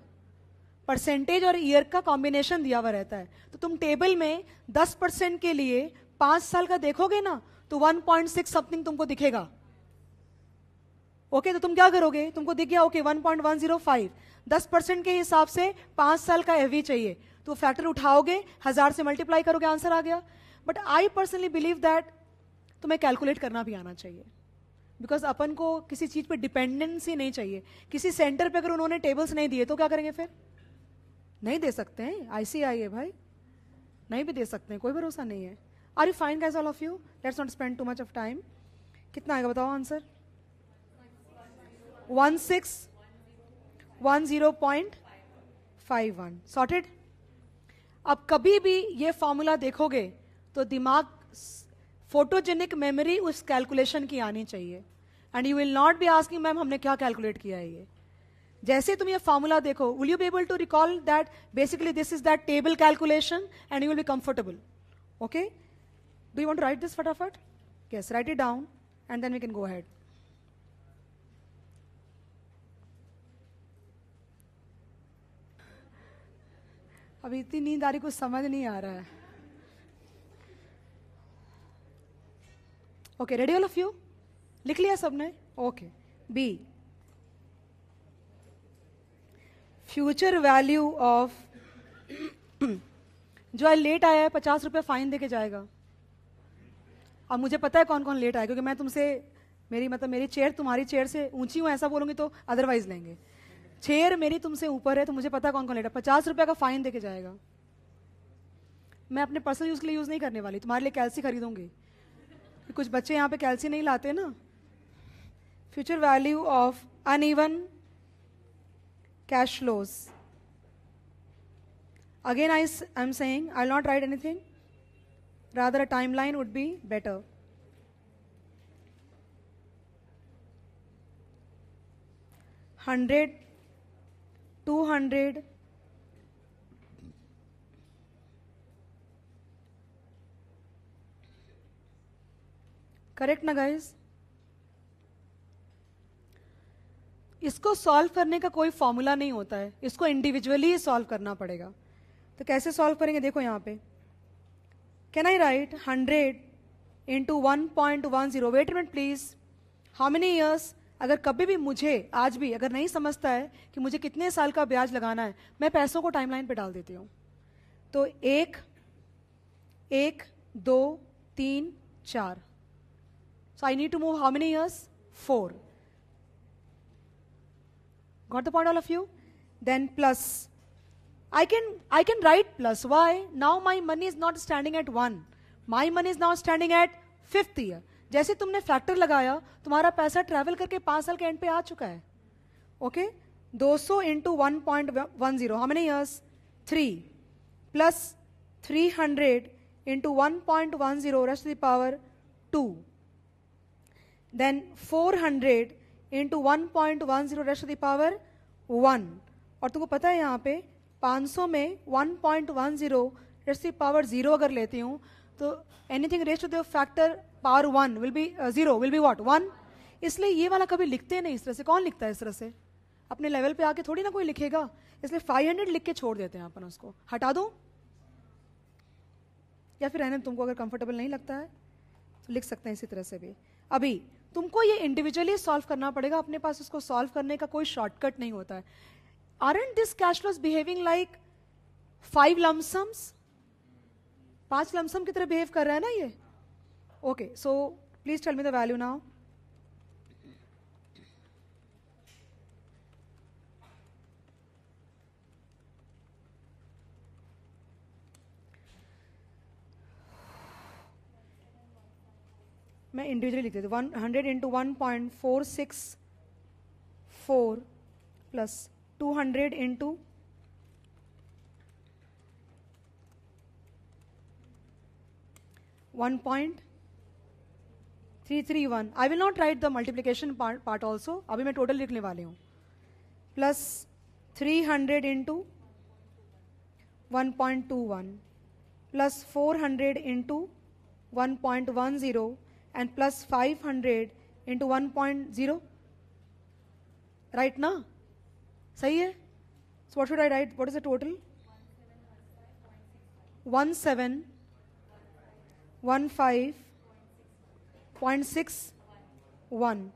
परसेंटेज और ईयर का कॉम्बिनेशन दिया हुआ रहता है. तो तुम टेबल में 10% के लिए 5 साल का देखोगे ना तो 1.6 समथिंग तुमको दिखेगा. ओके, तो तुम क्या करोगे? तुमको दिख गया ओके 1.105. 10% के हिसाब से 5 साल का एवी चाहिए तो फैक्टर उठाओगे, 1000 से मल्टीप्लाई करोगे, आंसर आ गया. But I personally believe that तुम्हें कैलकुलेट करना भी आना चाहिए. बिकॉज अपन को किसी चीज पे डिपेंडेंसी नहीं चाहिए. किसी सेंटर पे अगर उन्होंने टेबल्स नहीं दिए तो क्या करेंगे? फिर नहीं दे सकते हैं. ICI है भाई, नहीं भी दे सकते हैं, कोई भरोसा नहीं है. Are you fine guys all of you? Let's not spend too much of time. कितना आएगा बताओ आंसर? 1610.51. सॉर्टेड. अब कभी भी ये फॉर्मूला देखोगे तो दिमाग फोटोजेनिक मेमोरी उस कैलकुलेशन की आनी चाहिए. And you will not be asking ma'am हमने क्या कैलकुलेट किया है. ये जैसे तुम ये फॉर्मूला देखो, will you be able to recall that basically this is that table calculation and you will be comfortable. Okay, do you want to write this फटाफट? Yes, write it down and then we can go ahead. अभी इतनी नींद आ रही, कुछ समझ नहीं आ रहा है. Okay, ready all of you? लिख लिया सबने? Okay. B, future value of जो आज लेट आया है 50 रुपये फाइन देके जाएगा. अब मुझे पता है कौन कौन लेट आया क्योंकि मैं तुमसे मेरी चेयर तुम्हारी चेयर से ऊंची हूं ऐसा बोलूंगी तो अदरवाइज लेंगे. चेयर मेरी तुमसे ऊपर है तो मुझे पता है कौन कौन लेट है. 50 रुपये का फाइन देके जाएगा. मैं अपने पर्सनल यूज के लिए यूज नहीं करने वाली, तुम्हारे लिए कैल्सी खरीदूंगी. कुछ बच्चे यहाँ पे कैल्सी नहीं लाते ना. Future value of uneven cash flows. Again I am saying I will not right anything, rather a timeline would be better. $100, $200, correct ना गाइज? इसको सॉल्व करने का कोई फॉर्मूला नहीं होता है, इसको इंडिविजुअली सॉल्व करना पड़ेगा. तो कैसे सॉल्व करेंगे? देखो यहां पे can I write 100 into 1.10. Wait minute please. How many years? अगर कभी भी मुझे आज भी अगर नहीं समझता है कि मुझे कितने साल का ब्याज लगाना है, मैं पैसों को टाइमलाइन पे डाल देती हूं. तो 1, 2, 3, 4. So I need to move how many years? 4. Got the point all of you? Then plus. I can write plus. Why? Now my money is not standing at 1. My money is now standing at 5th year. जैसे तुमने फैक्टर लगाया तुम्हारा पैसा ट्रैवल करके 5 साल के एंड पे आ चुका है. Okay, 200 into 1.10. How many years? 3 plus 300 into 1.10 raised to the power 2. Then 400 into 1.10 raised to the power 1. और तुमको पता है यहाँ पे 500 में 1.10 raised to the power 0 अगर लेती हूँ तो anything raised to the factor power 1 will be 0 will be what 1. इसलिए ये वाला कभी लिखते नहीं इस तरह से. कौन लिखता है इस तरह से? अपने लेवल पे आके थोड़ी ना कोई लिखेगा. इसलिए 500 लिख के छोड़ देते हैं अपन. उसको हटा दूं या फिर रहने तुमको अगर कंफर्टेबल नहीं लगता है तो लिख सकते हैं इसी तरह से भी. अभी तुमको ये इंडिविजुअली सॉल्व करना पड़ेगा. अपने पास इसको सॉल्व करने का कोई शॉर्टकट नहीं होता है. Aren't this cash flows behaving like 5 lump sums? 5 lump sum की तरह बिहेव कर रहा है ना ये. Okay, so please tell me the value now. मैं इंडिविजुअली लिख देती हूँ. 100 into 1.464 plus 200 into 1.331. I will not write the multiplication part also. अभी मैं टोटल लिखने वाली हूँ. Plus 300 into 1.21 plus 400 into 1.10 and plus 500 into 1.0. Right ना? सही है? So what should I write? What is the total? 1715.61.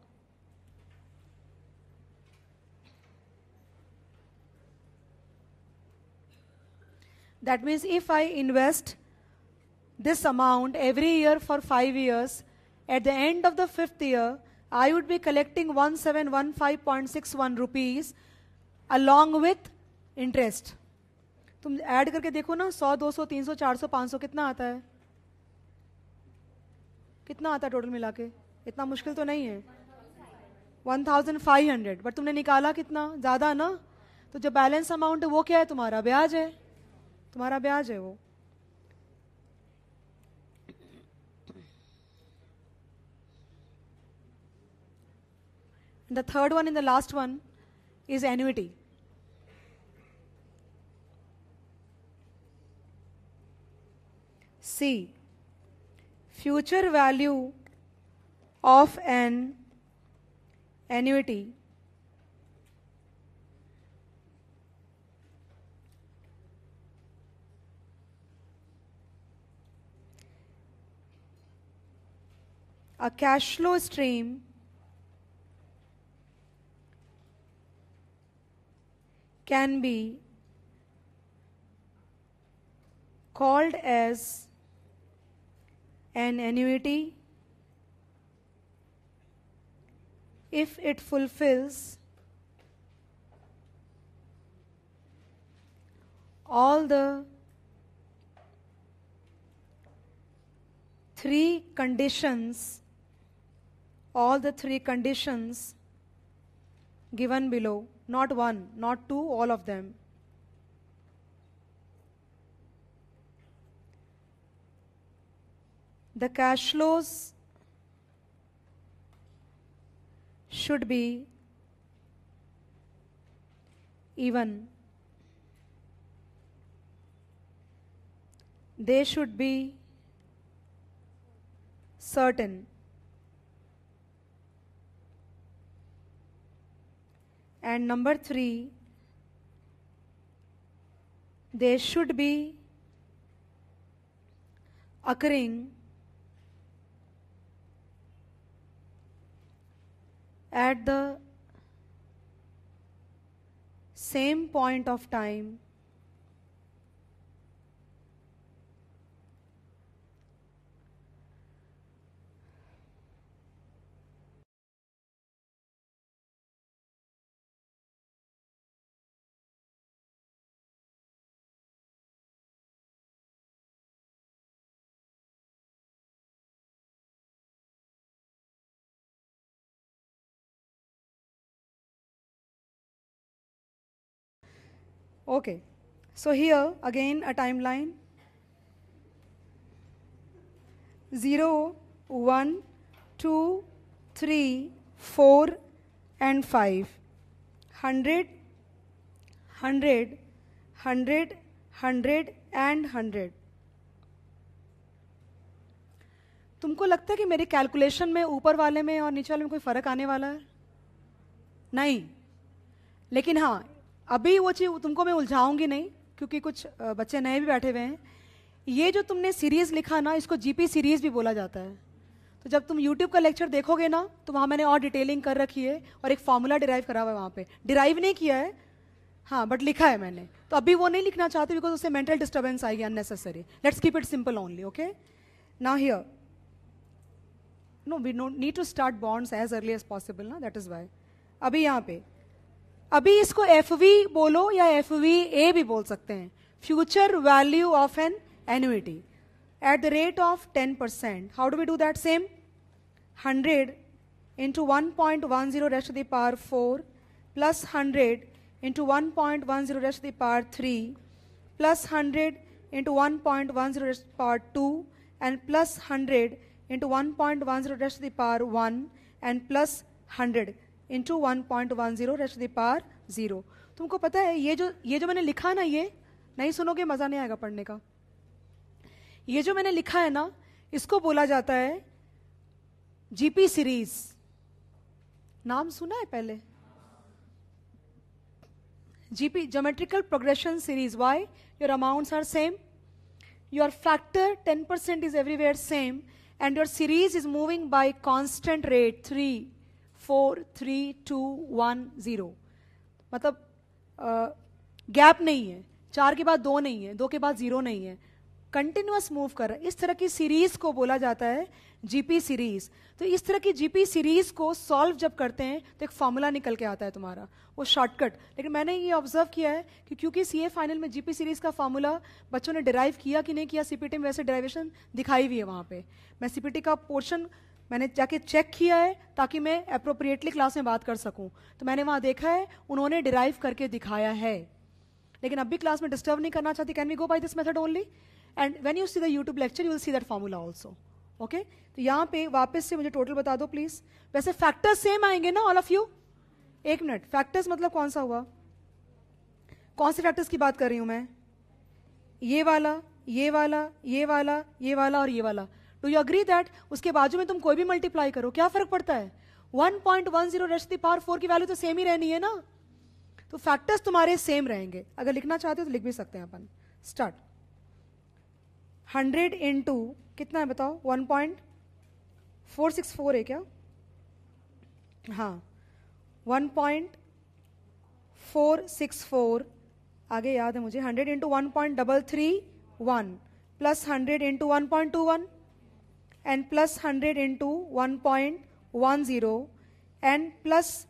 That means if I invest this amount every year for 5 years, at the end of the 5th year, I would be collecting 1715.61 rupees along with interest. तुम ऐड करके देखो ना. 100, 200, 300, 400, 500 कितना आता है? कितना आता है टोटल मिला के? इतना मुश्किल तो नहीं है. 1500. बट तुमने निकाला कितना? ज्यादा ना. तो जो बैलेंस अमाउंट है वो क्या है? तुम्हारा ब्याज है. तुम्हारा ब्याज है वो. The third one and the last one is annuity. C. Future value of an annuity a cash flow stream can be called as an annuity if it fulfills all the 3 conditions, all the 3 conditions given below. Not 1, not 2, all of them. The cash flows should be even. They should be certain. And number 3, they should be occurring at the same point of time Okay, so here again a timeline. 0, 1, 2, 3, 4 and 5. 100, 100, 100, 100 and 100. तुमको लगता है कि मेरी कैलकुलेशन में ऊपर वाले में और नीचे वाले में कोई फर्क आने वाला है? नहीं. लेकिन हाँ, अभी वो चीज तुमको मैं उलझाऊंगी नहीं, क्योंकि कुछ बच्चे नए भी बैठे हुए हैं. ये जो तुमने सीरीज लिखा ना, इसको जीपी सीरीज भी बोला जाता है. तो जब तुम यूट्यूब का लेक्चर देखोगे ना, तो वहां मैंने और डिटेलिंग कर रखी है और एक फॉर्मूला डिराइव करा हुआ है वहां पे. डिराइव नहीं किया है, हाँ, बट लिखा है मैंने. तो अभी वो नहीं लिखना चाहते बिकॉज उससे मेंटल डिस्टर्बेंस आएगी unnecessary. Let's keep it simple only. Okay, now here, no, we need to start bonds as early as possible ना, दैट इज वाई. अभी यहाँ पे, अभी इसको एफ वी बोलो या एफ वी ए भी बोल सकते हैं. Future value of an annuity at the rate of 10%. How do we do that? Same, 100 into 1.10 raised to the power 4 plus 100 into 1.10 raised to the power 3 plus 100 into 1.10 raised to the power 2 and plus 100 into 1.10 raised to the power 1 and plus 100 into 1.10 raised to the power 0. तुमको पता है ये जो मैंने लिखा ना, ये नहीं सुनोगे मजा नहीं आएगा पढ़ने का. ये जो मैंने लिखा है ना, इसको बोला जाता है जीपी सीरीज. नाम सुना है पहले? GP, geometrical progression series. Why? Your amounts are same, your factor 10% is everywhere same, and your series is moving by constant rate 3, 4, 3, 2, 1, 0. मतलब गैप नहीं है, 4 के बाद 2 नहीं है, 2 के बाद 0 नहीं है, कंटिन्यूअस मूव कर रहा है. इस तरह की सीरीज को बोला जाता है जीपी सीरीज. तो इस तरह की जीपी सीरीज को सॉल्व जब करते हैं तो एक फॉर्मूला निकल के आता है तुम्हारा, वो शॉर्टकट. लेकिन मैंने ये ऑब्जर्व किया है कि क्योंकि सीए फाइनल में जीपी सीरीज का फॉर्मूला बच्चों ने डिराइव किया कि नहीं किया, सीपीटी में वैसे डिराइवेशन दिखाई हुई है वहां पे. मैं सीपीटी का पोर्शन मैंने जाके चेक किया है ताकि मैं अप्रोप्रिएटली क्लास में बात कर सकूं. तो मैंने वहां देखा है, उन्होंने डिराइव करके दिखाया है. लेकिन अब भी क्लास में डिस्टर्ब नहीं करना चाहती. Can we go by this method only? And when you see the YouTube lecture, you will see that formula also. Okay? तो यहाँ पे वापस से मुझे टोटल बता दो प्लीज. वैसे फैक्टर्स सेम आएंगे ना ऑल ऑफ यू? एक मिनट, फैक्टर्स मतलब कौन सा हुआ? कौन से फैक्टर्स की बात कर रही हूं मैं? ये वाला, ये वाला, ये वाला, ये वाला और ये वाला. डू यू अग्री दैट उसके बाजू में तुम कोई भी मल्टीप्लाई करो, क्या फर्क पड़ता है? 1.10 रेज़ टू द पावर 4 की वैल्यू तो सेम ही रहनी है ना. तो फैक्टर्स तुम्हारे सेम रहेंगे. अगर लिखना चाहते हो तो लिख भी सकते हैं अपन. स्टार्ट. 100 इंटू कितना है बताओ? 1.464 है क्या? हाँ, 1.464. आगे याद है मुझे. 100 into 1.331 plus 100 into 1.21 and plus 100 into 1.10 and plus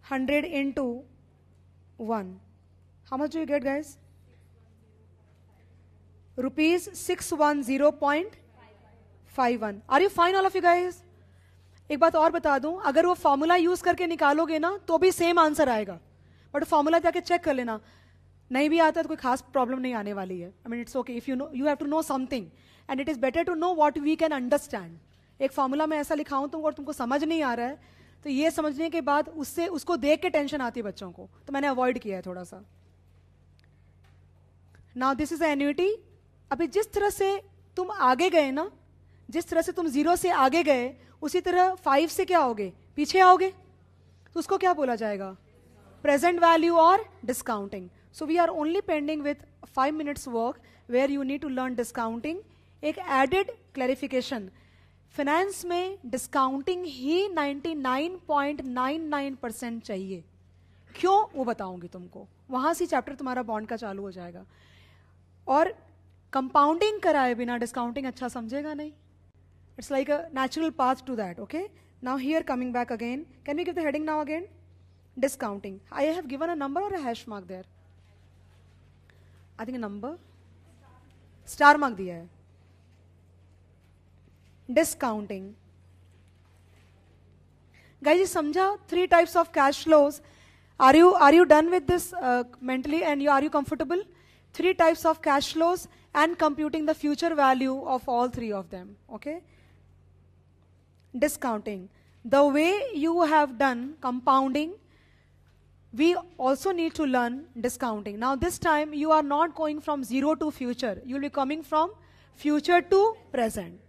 100 into 1. How much do you get guys? Rupees 610.51. Are you fine all of you guys? एक बात और बता दूं, अगर वो फॉर्मूला यूज करके निकालोगे ना तो भी सेम आंसर आएगा. बट फॉर्मूला जाके चेक कर लेना. नहीं भी आता तो कोई खास प्रॉब्लम नहीं आने वाली है. I mean it's okay if you know, you have to know something and it is better to know what we can understand. एक फॉर्मूला में ऐसा लिखा हूं तुमको और तुमको समझ नहीं आ रहा है, तो ये समझने के बाद उससे उसको देख के टेंशन आती है बच्चों को, तो मैंने अवॉइड किया है थोड़ा सा. Now this is annuity. अभी जिस तरह से तुम आगे गए ना, जिस तरह से तुम 0 से आगे गए, उसी तरह 5 से क्या आओगे? पीछे आओगे. तो उसको क्या बोला जाएगा? प्रेजेंट वैल्यू और discounting. So we are only pending with 5 minutes work where you need to learn discounting. एक एडेड क्लैरिफिकेशन, फाइनेंस में डिस्काउंटिंग ही 99.99% चाहिए. क्यों वो बताऊंगी तुमको. वहां से चैप्टर तुम्हारा बॉन्ड का चालू हो जाएगा. और कंपाउंडिंग कराए बिना डिस्काउंटिंग अच्छा समझेगा नहीं. It's like a natural path to that. Okay, now here coming back again, can we give the heading now again? Discounting. I have given a number और a hash mark there. I think number, star mark दिया है. डिस्काउंटिंग गाइस, समझा? 3 types of cash flows. Are you done with this mentally, and are you comfortable? 3 types of cash flows and computing the future value of all 3 of them. Okay, discounting. The way you have done compounding, we also need to learn discounting. Now this time you are not going from zero to future. You will be coming from future to present.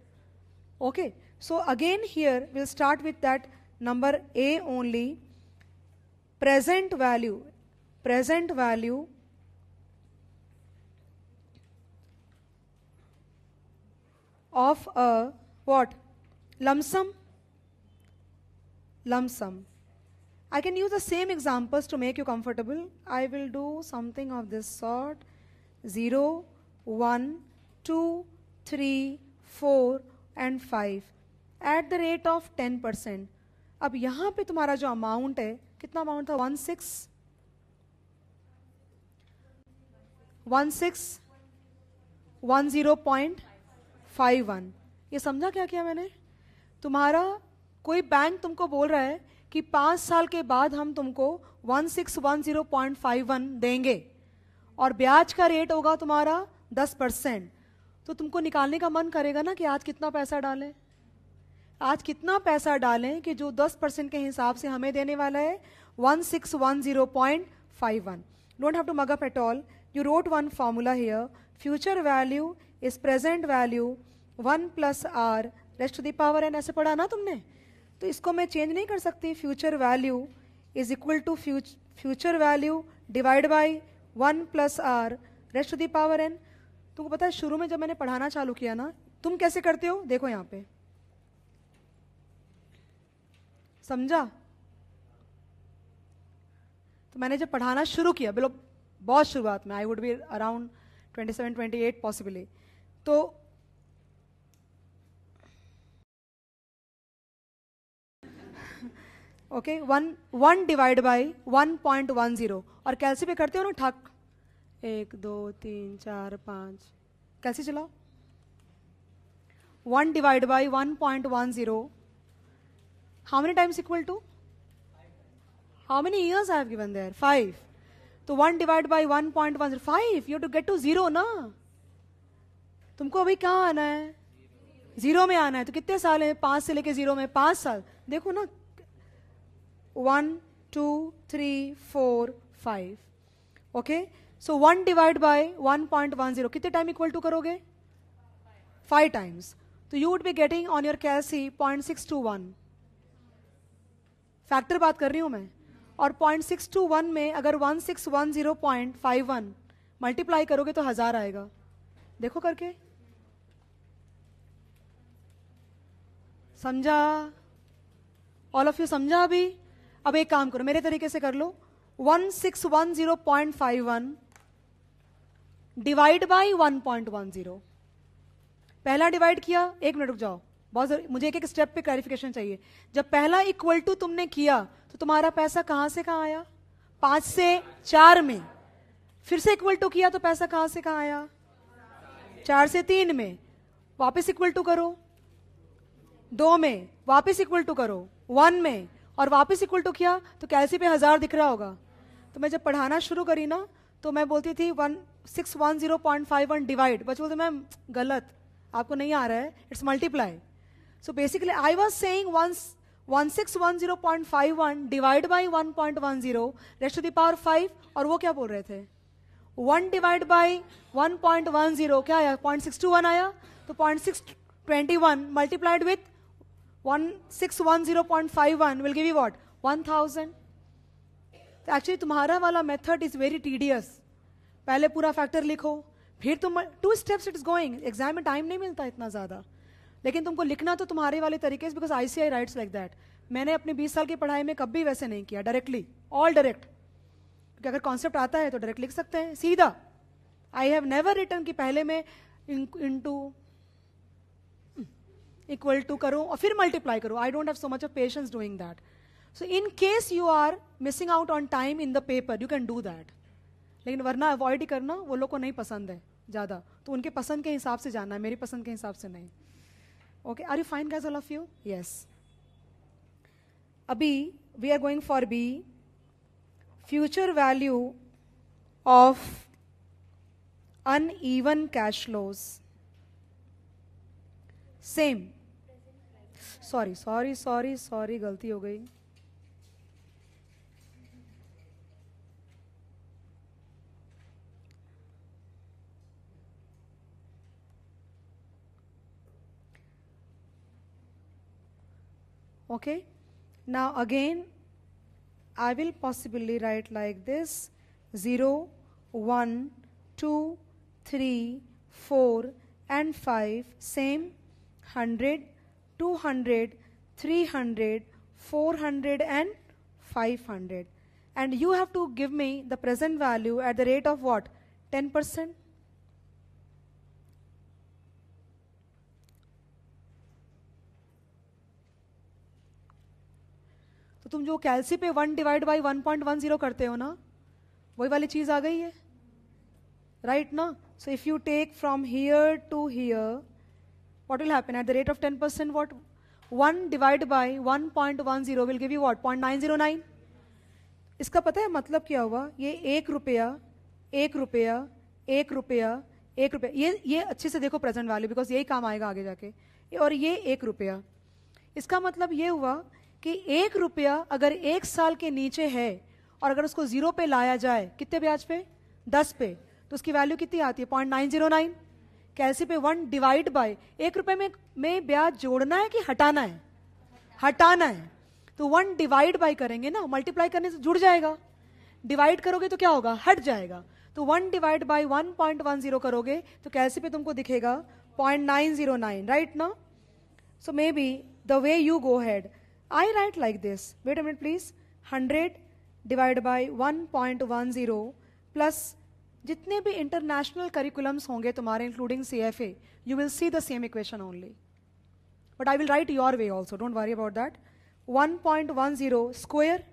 Okay. So again here we'll start with that number A only. Present value of a what? Lump sum. I can use the same examples to make you comfortable. I will do something of this sort. 0, 1, 2, 3, 4 and 5 at the rate of 10%. अब यहाँ पे तुम्हारा जो अमाउंट है, कितना अमाउंट था? 1610.51. ये समझा क्या किया मैंने? तुम्हारा कोई बैंक तुमको बोल रहा है कि 5 साल के बाद हम तुमको 1610.51 देंगे और ब्याज का रेट होगा तुम्हारा 10%. तो तुमको निकालने का मन करेगा ना कि आज कितना पैसा डालें, आज कितना पैसा डालें कि जो 10% के हिसाब से हमें देने वाला है 1610.51. Don't have to mug up at all. You wrote one formula here. Future value is present value 1 plus r raised to the power n. ऐसे पढ़ा ना तुमने? तो इसको मैं चेंज नहीं कर सकती. Future value is equal to future value divide by 1 plus r raised to the power n. तुमको पता है शुरू में जब मैंने पढ़ाना चालू किया ना, तुम कैसे करते हो? देखो यहाँ पे, समझा? तो मैंने जब पढ़ाना शुरू किया, बिल्कुल बहुत शुरुआत में, I would be around 27-28 possibly, तो ओके 1 डिवाइड बाई 1.10 और कैलसी पे करते हो ना, ठक 1 2 3 4 5 कैलसी चलाओ. 1 divide by 1.10 how many times equal to, how many years I have given there? 5. तो 1 divide by 1.10 5. You have to get to 0 ना. तुमको अभी कहाँ आना है? 0 में आना है. तो कितने साल है 5 से लेके 0 में? 5 साल. देखो ना, 1 2 3 4 5. ओके, सो 1 डिवाइड बाय 1.10 कितने टाइम इक्वल टू करोगे? 5 टाइम्स. तो you would be getting on your calci 0.621. Factor बात कर रही हूं मैं. और 0.621 में अगर 1610.51 मल्टीप्लाई करोगे तो 1000 आएगा. देखो करके, समझा? ऑल ऑफ यू समझा? अभी अब एक काम करो, मेरे तरीके से कर लो. 1610.51 डिवाइड बाई 1.10. पहला डिवाइड किया, 1 मिनट रुक जाओ, बहुत मुझे एक स्टेप पे क्लैरिफिकेशन चाहिए. जब पहला इक्वल टू तुमने किया तो तुम्हारा पैसा कहां से कहां आया? 5 से 4 में. फिर से इक्वल टू किया तो पैसा कहां से कहां आया? 4 से 3 में. वापस इक्वल टू करो 2 में, वापस इक्वल टू करो 1 में, और वापस इक्वल टू किया तो कैलसी पे 1000 दिख रहा होगा. तो मैं जब पढ़ाना शुरू करी ना, तो मैं बोलती थी 1610.51 डिवाइड, बच्चे बोलते मैम गलत, आपको नहीं आ रहा है, it's multiply. So basically I was saying 1610.51 divide by 1.10 raised to the power 5. और वो क्या बोल रहे थे? 1 डिवाइड बाई 1.10 क्या आया? 0.621 आया. तो 0.621 multiplied with 1610.51 will give you what? 1000. तो एक्चुअली तुम्हारा वाला मेथड इज वेरी टीडियस. पहले पूरा फैक्टर लिखो, फिर तुम 2 steps it is going. Exam में टाइम नहीं मिलता इतना ज्यादा, लेकिन तुमको लिखना तो तुम्हारे वाले तरीके से, because ICAI rights like that. मैंने अपने 20 साल की पढ़ाई में कभी वैसे नहीं किया, डायरेक्टली, ऑल डायरेक्ट. क्योंकि अगर कॉन्सेप्ट आता है तो डायरेक्ट लिख सकते हैं सीधा. आई हैव नेवर रिटन कि पहले में इनटू इक्वल टू करो और फिर मल्टीप्लाई करो. I don't have so much of patience doing that. So in case you are missing out on time in the paper, you can do that. लेकिन वरना अवॉइड ही करना, वो लोग को नहीं पसंद है ज्यादा, तो उनके पसंद के हिसाब से जाना है, मेरी पसंद के हिसाब से नहीं. Okay, are you fine guys all of you? Yes. अभी we are going for B. Future value of uneven cash flows. Same. Sorry sorry sorry sorry, गलती हो गई. Okay, now again I will possibly write like this: 0, 1, 2, 3, 4 and 5, same, 100, 200, 300, 400 and 500. And you have to give me the present value at the rate of what? 10%. तो तुम जो कैलसी पे 1 डिवाइड बाई 1.10 करते हो ना, वही वाली चीज आ गई है, राइट ना? So if you take from here to here, what will happen at the rate of 10%? What? 1 divided by 1.10 will give you what? 0.909. इसका पता है मतलब क्या हुआ? ये 1 रुपया 1 रुपया 1 रुपया 1 रुपया, ये अच्छे से देखो प्रेजेंट वैल्यू, बिकॉज यही काम आएगा आगे जाके. और ये 1 रुपया, इसका मतलब ये हुआ कि 1 रुपया अगर 1 साल के नीचे है और अगर उसको 0 पे लाया जाए, कितने ब्याज पे? 10 पे, तो उसकी वैल्यू कितनी आती है? 0.909. कैसे पे 1 डिवाइड बाय 1 रुपए में ब्याज जोड़ना है कि हटाना है? हटाना है. तो 1 डिवाइड बाय करेंगे ना, मल्टीप्लाई करने से जुड़ जाएगा. डिवाइड करोगे तो क्या होगा? हट जाएगा. तो 1 डिवाइड बाय 1.10 करोगे तो कैसे पे तुमको दिखेगा? 0.909, राइट ना? So may be the way you go head, I write like this. Wait a minute please. 100 divide by 1.10 plus जितने भी इंटरनेशनल करिकुलम्स होंगे तुम्हारे, including CFA, you will see the same equation only, but I will write your way also, don't worry about that. 1.10 square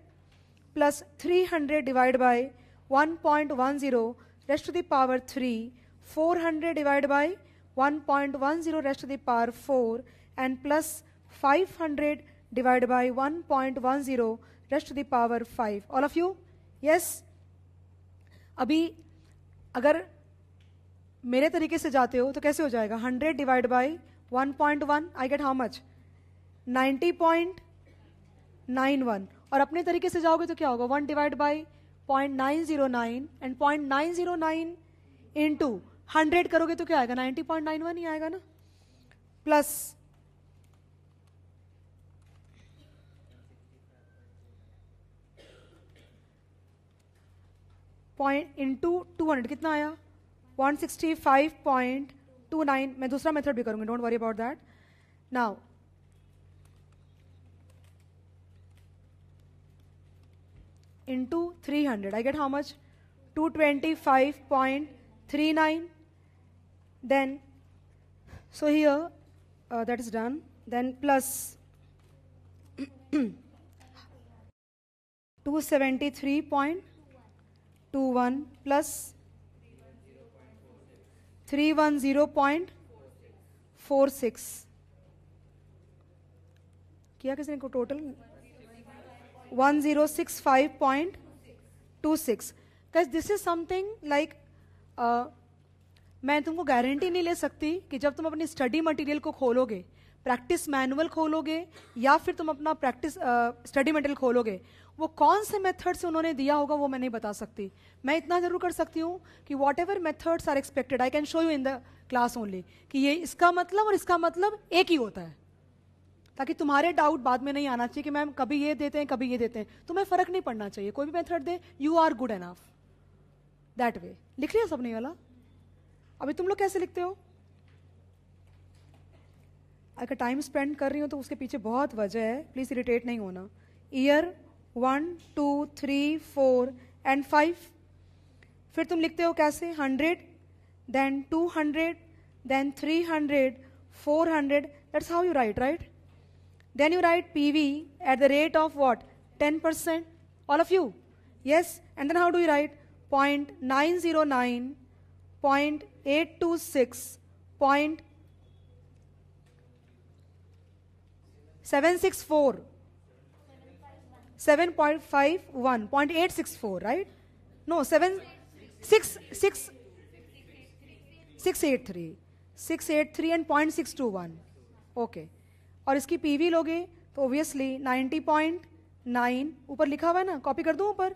plus 300 divide by 1.10 raised to the power 3, 400 divide by 1.10 raised to the power 4 and plus 500 divide by 1.10 raised to the power 5. All of you? Yes. अभी अगर मेरे तरीके से जाते हो तो कैसे हो जाएगा? 100 divide by 1.1, I get how much? 90.91. और अपने तरीके से जाओगे तो क्या होगा? 1 डिवाइड बाई 0.909 एंड 0.909 इंटू 100 करोगे तो क्या आएगा? 90.91 ही आएगा ना, प्लस पॉइंट इंटू 200 कितना आया? 165.29. मैं दूसरा मेथड भी करूंगी, don't worry about that. Now into 300, I get how much? 225.39. Then so here that is done. Then plus 273.21 plus 310.46 किया किसने को? Total 1065.26. Guys, this is something like मैं तुमको गारंटी नहीं ले सकती कि जब तुम अपनी स्टडी मटेरियल को खोलोगे, प्रैक्टिस मैनुअल खोलोगे या फिर तुम अपना प्रैक्टिस स्टडी मटेरियल खोलोगे, वो कौन से मेथड से उन्होंने दिया होगा वो मैं नहीं बता सकती. मैं इतना जरूर कर सकती हूँ कि whatever methods are expected I can show you in the class only, कि ये इसका मतलब और इसका मतलब एक ही होता है, ताकि तुम्हारे डाउट बाद में नहीं आना चाहिए कि मैम कभी ये देते हैं कभी ये देते हैं. तुम्हें फर्क नहीं पड़ना चाहिए, कोई भी मेथड दे, you are good enough that way. लिख लिया सबने वाला? अभी तुम लोग कैसे लिखते हो? अगर टाइम स्पेंड कर रही हो तो उसके पीछे बहुत वजह है, प्लीज इरिटेट नहीं होना. Year 1, 2, 3, 4 and 5. फिर तुम लिखते हो कैसे? 100 then 200 then 300 400. That's how you write, right? Then you write PV at the rate of what? 10%. All of you? Yes. And then how do you write? 0.909, 0.826, 0.764, 7.51, 0.864, right? No, 683 and 0.621. Okay. और इसकी पीवी लोगे तो ऑब्वियसली 90.9 ऊपर लिखा हुआ है ना, कॉपी कर दूं ऊपर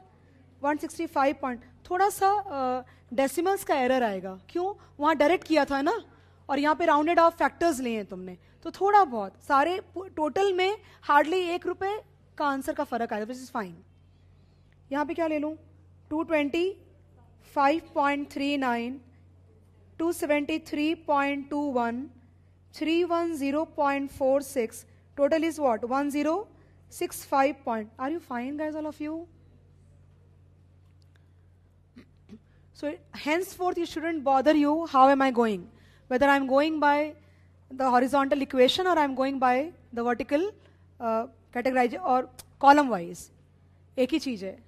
165 पॉइंट, थोड़ा सा डेसिमल्स का एरर आएगा, क्यों, वहां डायरेक्ट किया था ना, और यहाँ पे राउंडेड ऑफ फैक्टर्स लिए हैं तुमने, तो थोड़ा बहुत सारे टोटल में हार्डली ₹1 का आंसर का फर्क आएगा, विच इज फाइन। यहाँ पे क्या ले लूँ, 225.39, 273.21, 310.46, total is what, 1065 point. Are you fine guys, all of you? So henceforth you shouldn't bother you how am I going, whether I'm going by the horizontal equation or I'm going by the vertical categorization or column wise, एक ही चीज है,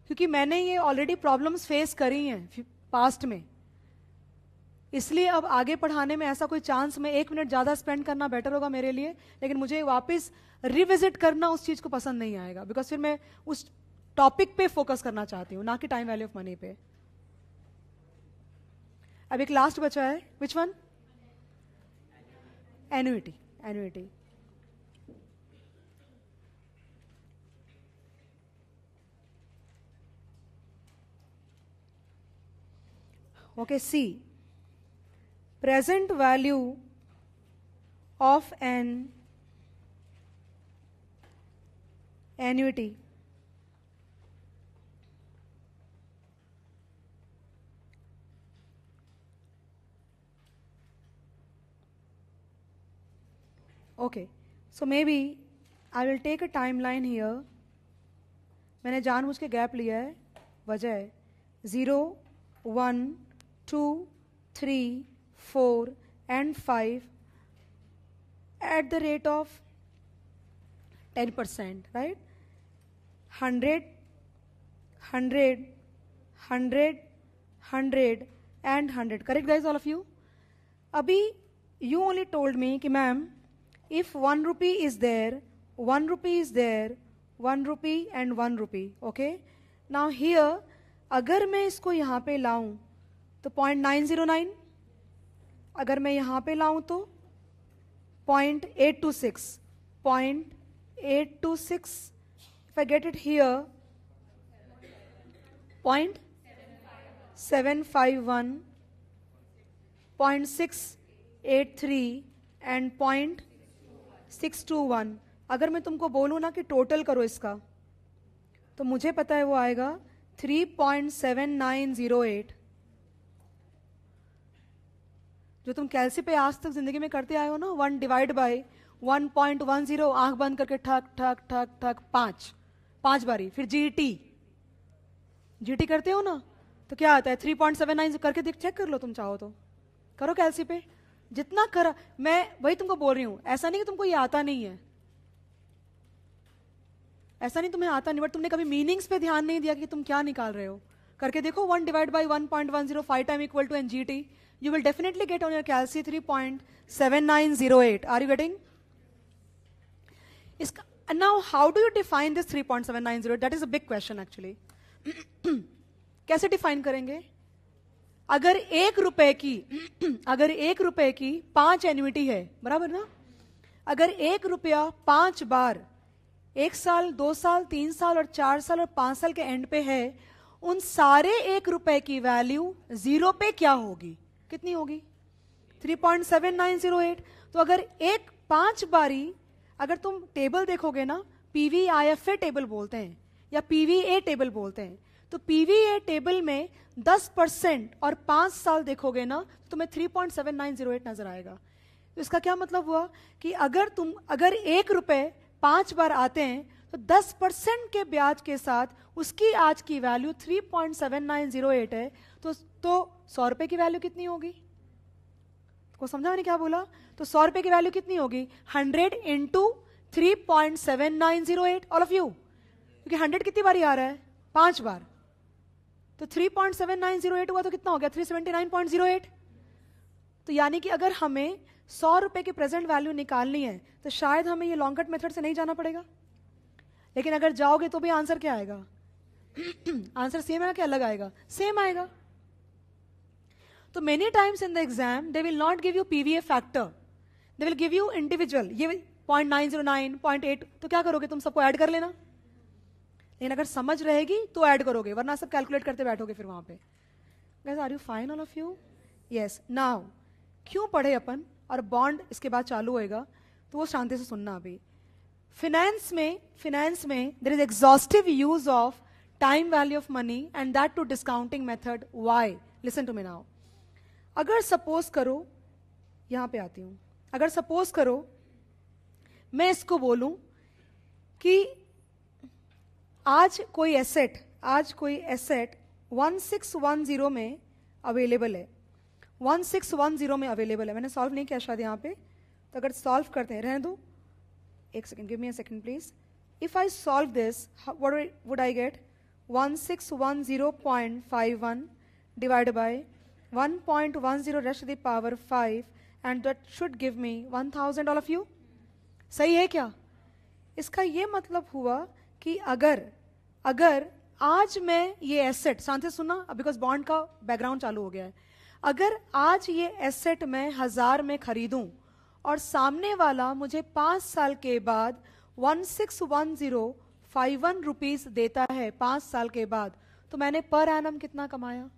क्योंकि मैंने ये ऑलरेडी प्रॉब्लम्स फेस करी हैं पास्ट में, इसलिए अब आगे पढ़ाने में ऐसा कोई चांस में 1 मिनट ज़्यादा स्पेंड करना बेटर होगा मेरे लिए, लेकिन मुझे वापस रिविजिट करना उस चीज़ को पसंद नहीं आएगा, बिकॉज फिर मैं उस टॉपिक पे फोकस करना चाहती हूँ, ना कि टाइम वैल्यू ऑफ मनी पे। अब एक लास्ट बचा है, which one, annuity. Annuity okay, see present value of an annuity okay, so maybe I will take a timeline here, मैंने जानबूझ के गैप लिया है, वजह है 0 1 2 3 4 and 5 at the rate of 10%, right? 100, 100, 100, 100 and 100. Correct guys, all of you? Abhi, you only told me कि ma'am, if 1 rupee is there, 1 rupee is there, 1 rupee and 1 rupee, okay? Now here, अगर मैं इसको यहाँ पे लाऊं तो 0.909, अगर मैं यहाँ पे लाऊं तो 0.826, 0.826, if I get it here 0.751, 0.683 and 0.621, अगर मैं तुमको बोलूं ना कि टोटल करो इसका, तो मुझे पता है वो आएगा 3.7908, जो तुम कैलसी पे आज तक जिंदगी में करते आए हो ना, 1 डिवाइड बाय 1.10, आंख बंद करके ठक ठक ठक ठक 5 बारी, फिर जीटी करते हो ना, तो क्या आता है 3.79 करके चेक कर लो, तुम चाहो तो करो कैलसी पे, जितना करा, मैं वही तुमको बोल रही हूं, ऐसा नहीं कि तुमको ये आता नहीं है, ऐसा नहीं तुम्हें आता नहीं, बट तुमने कभी मीनिंग्स पे ध्यान नहीं दिया कि तुम क्या निकाल रहे हो, करके देखो 1 divide by 1.10 5 time equal to NGT, you will definitely get on your calci 3.7908. Are you getting? And now how do you define this 3.790? That is a big question actually. कैसे डिफाइन करेंगे? अगर ₹1 की 5 एन्युइटी है, बराबर ना, अगर ₹1 5 बार 1 साल 2 साल 3 साल और 4 साल और 5 साल के एंड पे है, उन सारे ₹1 की वैल्यू 0 पे क्या होगी, कितनी होगी, 3.7908। तो अगर 5 बारी, अगर तुम टेबल देखोगे ना, PVIFA टेबल बोलते हैं या PVA टेबल बोलते हैं, तो PVA टेबल में 10% और 5 साल देखोगे ना, तो तुम्हें 3.7908 नजर आएगा। तो इसका क्या मतलब हुआ कि अगर ₹1 5 बार आते हैं तो 10% के ब्याज के साथ उसकी आज की वैल्यू 3.7908 है, तो ₹100 की वैल्यू कितनी होगी, को समझा मैंने क्या बोला, तो ₹100 की वैल्यू कितनी होगी, 100 इंटू 3.7908, ऑल ऑफ यू, क्योंकि 100 कितनी बार आ रहा है, 5 बार, तो 3.7908 हुआ तो कितना हो गया, 379.08। तो यानी कि अगर हमें ₹100 की प्रेजेंट वैल्यू निकालनी है तो शायद हमें ये लॉन्ग कट मेथड से नहीं जाना पड़ेगा, लेकिन अगर जाओगे तो भी आंसर क्या आएगा, आंसर सेम है कि अलग आएगा, सेम आएगा। तो many times in the exam they will not give you PVA factor, they will give you individual, ये 0.909, 0.8, तो क्या करोगे तुम? सबको ऐड कर लेना। लेकिन अगर समझ रहेगी तो ऐड करोगे, वरना सब कैलकुलेट करते बैठोगे फिर वहां पे। Guys, are you fine all of you? Yes. Now क्यों पढ़े अपन, और बॉन्ड इसके बाद चालू होएगा, तो वो शांति से सुनना। अभी फिनेंस में there is exhaustive use of time value of money and that to discounting method. Why? Listen to me now. अगर सपोज करो, यहां पे आती हूं, अगर सपोज करो मैं इसको बोलूं कि आज कोई एसेट 1610 में अवेलेबल है, 1610 में अवेलेबल है। मैंने सॉल्व नहीं किया शायद यहाँ पे, तो अगर सॉल्व करते हैं, रहने दो, एक second, give me a second please. If I solve this, what would I get? 1610.51 divided by 1.10 raised to the power 5, and that should give me 1000, all of you। सही है क्या? इसका ये मतलब हुआ कि अगर आज मैं ये एसेट, शांति से सुनना बिकॉज बॉन्ड का बैकग्राउंड चालू हो गया है, अगर आज ये एसेट मैं 1000 में खरीदूं और सामने वाला मुझे 5 साल के बाद 161051 रुपीज देता है 5 साल के बाद, तो मैंने पर एनम कितना कमाया?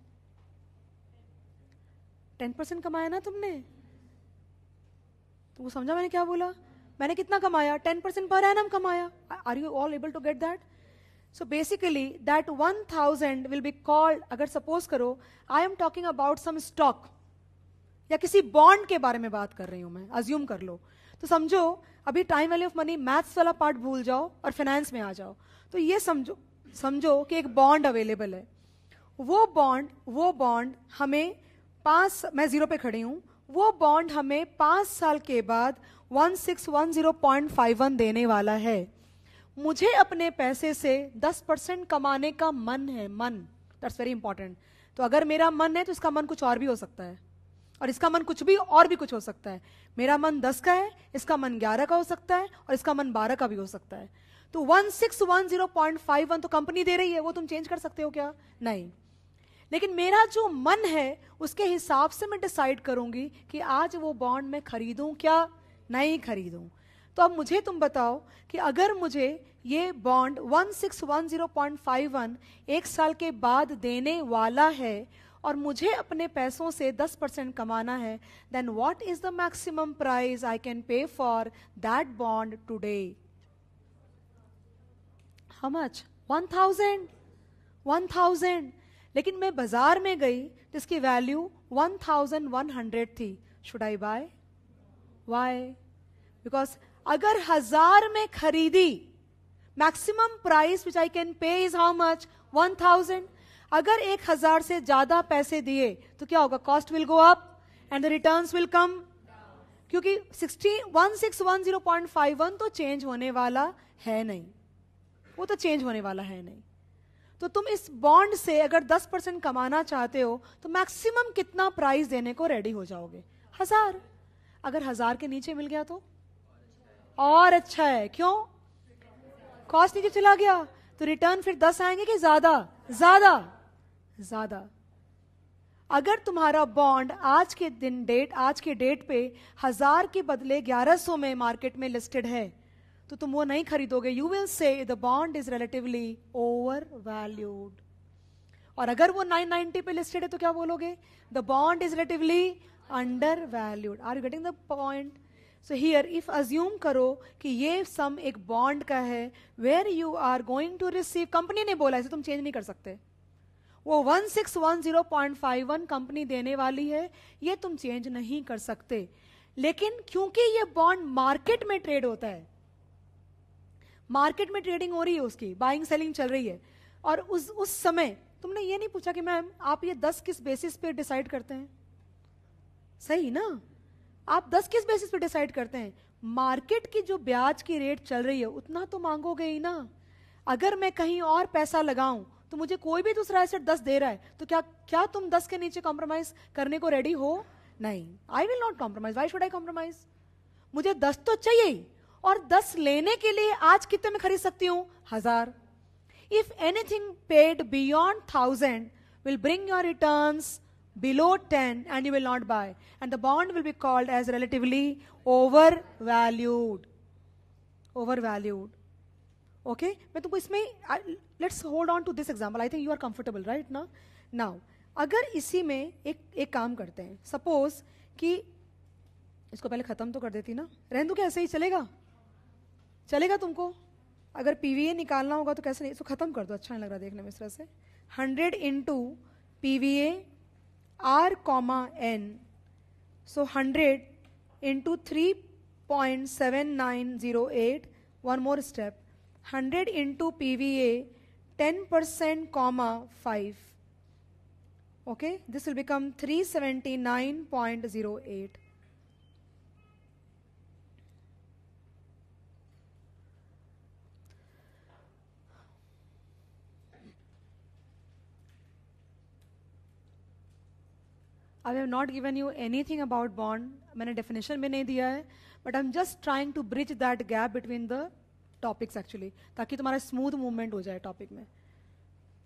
10% कमाया ना तुमने? तो वो समझा मैंने क्या बोला? मैंने कितना कमाया? 10% पर एनम कमाया। Are you all able to get that? So basically that 1000 will be called, अगर सपोज करो I am talking about some stock या किसी बॉन्ड के बारे में बात कर रही हूं मैं, अज्यूम कर लो, तो समझो अभी time value of money maths वाला पार्ट भूल जाओ और फाइनेंस में आ जाओ। तो ये समझो कि एक बॉन्ड अवेलेबल है। वो बॉन्ड हमें मैं 0 पे खड़ी हूं, वो बॉन्ड हमें 5 साल के बाद 1610.51 देने वाला है। मुझे अपने पैसे से 10% कमाने का मन है, मन, दैट्स वेरी इंपॉर्टेंट। तो अगर मेरा मन है तो इसका मन कुछ और भी हो सकता है, और इसका मन कुछ भी और भी कुछ हो सकता है। मेरा मन 10 का है, इसका मन 11 का हो सकता है, और इसका मन 12 का भी हो सकता है। तो 1610.51 तो कंपनी दे रही है, वो तुम चेंज कर सकते हो क्या? नहीं। लेकिन मेरा जो मन है उसके हिसाब से मैं डिसाइड करूंगी कि आज वो बॉन्ड मैं खरीदूं क्या नहीं खरीदूं। तो अब मुझे तुम बताओ कि अगर मुझे ये बॉन्ड 1610.51 1 साल के बाद देने वाला है और मुझे अपने पैसों से 10% कमाना है, then what is the maximum price I can pay for that bond today? How much? 1000। लेकिन मैं बाजार में गई जिसकी वैल्यू 1100 थी। Should I buy? Why? Because अगर 1000 में खरीदी, maximum price which I can pay is how much? 1000। अगर 1000 से ज्यादा पैसे दिए तो क्या होगा? Cost will go up and the returns will come, क्योंकि 1610.51 तो चेंज होने वाला है नहीं, वो तो चेंज होने वाला है नहीं। तो तुम इस बॉन्ड से अगर 10% कमाना चाहते हो तो मैक्सिमम कितना प्राइस देने को रेडी हो जाओगे? 1000। अगर 1000 के नीचे मिल गया तो और अच्छा है। क्यों? कॉस्ट नीचे चला गया तो रिटर्न फिर 10 आएंगे कि ज्यादा? ज्यादा। अगर तुम्हारा बॉन्ड आज के डेट पे 1000 के बदले 1100 में मार्केट में लिस्टेड है, तो तुम वो नहीं खरीदोगे। You will say the bond is relatively over valued. और अगर वो 990 पे लिस्टेड है तो क्या बोलोगे? The bond is relatively undervalued. Are you getting the point? So here if assume करो कि ये सम एक बॉन्ड का है where you are going to receive, company ने बोला, इसे तुम चेंज नहीं कर सकते, वो 1610.51 कंपनी देने वाली है, ये तुम चेंज नहीं कर सकते। लेकिन क्योंकि ये बॉन्ड मार्केट में ट्रेड होता है, मार्केट में ट्रेडिंग हो रही है, उसकी बाइंग सेलिंग चल रही है, और उस समय तुमने ये नहीं पूछा कि मैम आप ये 10 किस बेसिस पे डिसाइड करते हैं? सही ना? आप 10 किस बेसिस पे डिसाइड करते हैं? मार्केट की जो ब्याज की रेट चल रही है उतना तो मांगोगे ही ना। अगर मैं कहीं और पैसा लगाऊं तो मुझे कोई भी दूसरा एसेट 10 दे रहा है, तो क्या तुम 10 के नीचे कॉम्प्रोमाइज करने को रेडी हो? नहीं। आई will not compromise. Why should I compromise? मुझे 10 तो चाहिए ही, और 10 लेने के लिए आज कितने में खरीद सकती हूं? 1000। If anything paid beyond 1000 will bring your returns below 10 and you will not buy, and the bond will be called as relatively overvalued. Overvalued. Okay, मैं तुमको इसमें, let's hold on to this example, I think you are comfortable right ना. नाउ अगर इसी में एक काम करते हैं, सपोज कि इसको पहले खत्म तो कर देती ना, रहने दो क्या, ऐसे ही चलेगा, चलेगा तुमको. अगर पीवीए निकालना होगा तो कैसे, नहीं इसको खत्म कर दो, अच्छा नहीं लग रहा देखने में इस तरह से. 100 into PVA R comma N, so 100 into 3.7908, one more step, 100 into PVA 10% comma 5. Okay, this will become 379.08. I have not given you anything about bond. मैंने definition भी नहीं दिया है, but I'm just trying to bridge that gap between the topics actually, ताकि तुम्हारा smooth movement हो जाए टॉपिक में.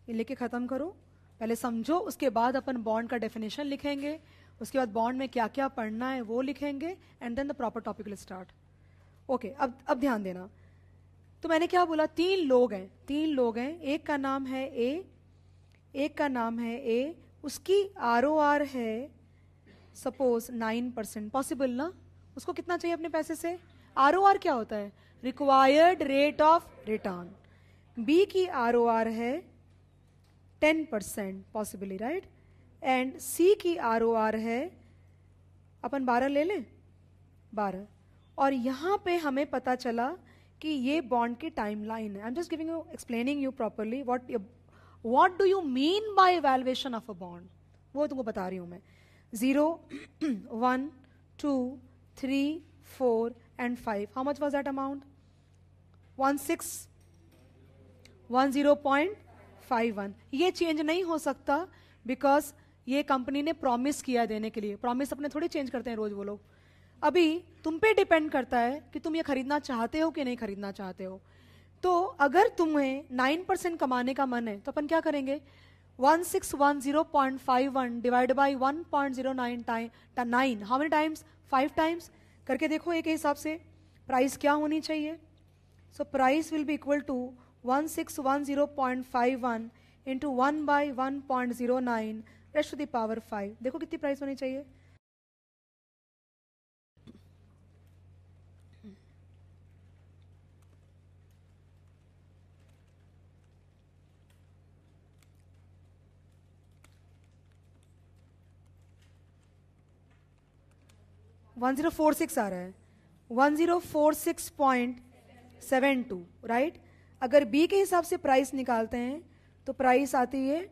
ये लेके खत्म करो, पहले समझो, उसके बाद अपन बॉन्ड का डेफिनेशन लिखेंगे, उसके बाद बॉन्ड में क्या क्या पढ़ना है वो लिखेंगे, and then the proper topic will start. Okay, अब ध्यान देना. तो मैंने क्या बोला, तीन लोग हैं, एक का नाम है ए, एक का नाम है ए, उसकी ROR है सपोज 9%. पॉसिबल ना, उसको कितना चाहिए अपने पैसे से. ROR क्या होता है, required rate of return. B की ROR है 10% पॉसिबली राइट, एंड सी की ROR है, अपन 12 ले लें, 12. और यहां पे हमें पता चला कि ये बॉन्ड की टाइमलाइन है. I am just giving you, explaining you properly what do you mean by valuation of a bond, वो तुमको बता रही हूं मैं. 0, 1, 2, 3, 4 and 5. How much was that amount? 1610.51. ये चेंज नहीं हो सकता बिकॉज ये कंपनी ने प्रॉमिस किया देने के लिए. प्रॉमिस अपने थोड़ी चेंज करते हैं रोज वो लोग. अभी तुम पे डिपेंड करता है कि तुम ये खरीदना चाहते हो कि नहीं खरीदना चाहते हो. तो अगर तुम्हें 9% कमाने का मन है तो अपन क्या करेंगे, 1610.51 divide by 1.09 9, how many times, 5 times करके देखो एक हिसाब से प्राइस क्या होनी चाहिए. So price will be equal to 1610.51 into 1 by 1.09 raised to the power 5. देखो कितनी प्राइस होनी चाहिए. $1046 आ रहा है, 1046.72 राइट. अगर बी के हिसाब से प्राइस निकालते हैं तो प्राइस आती है,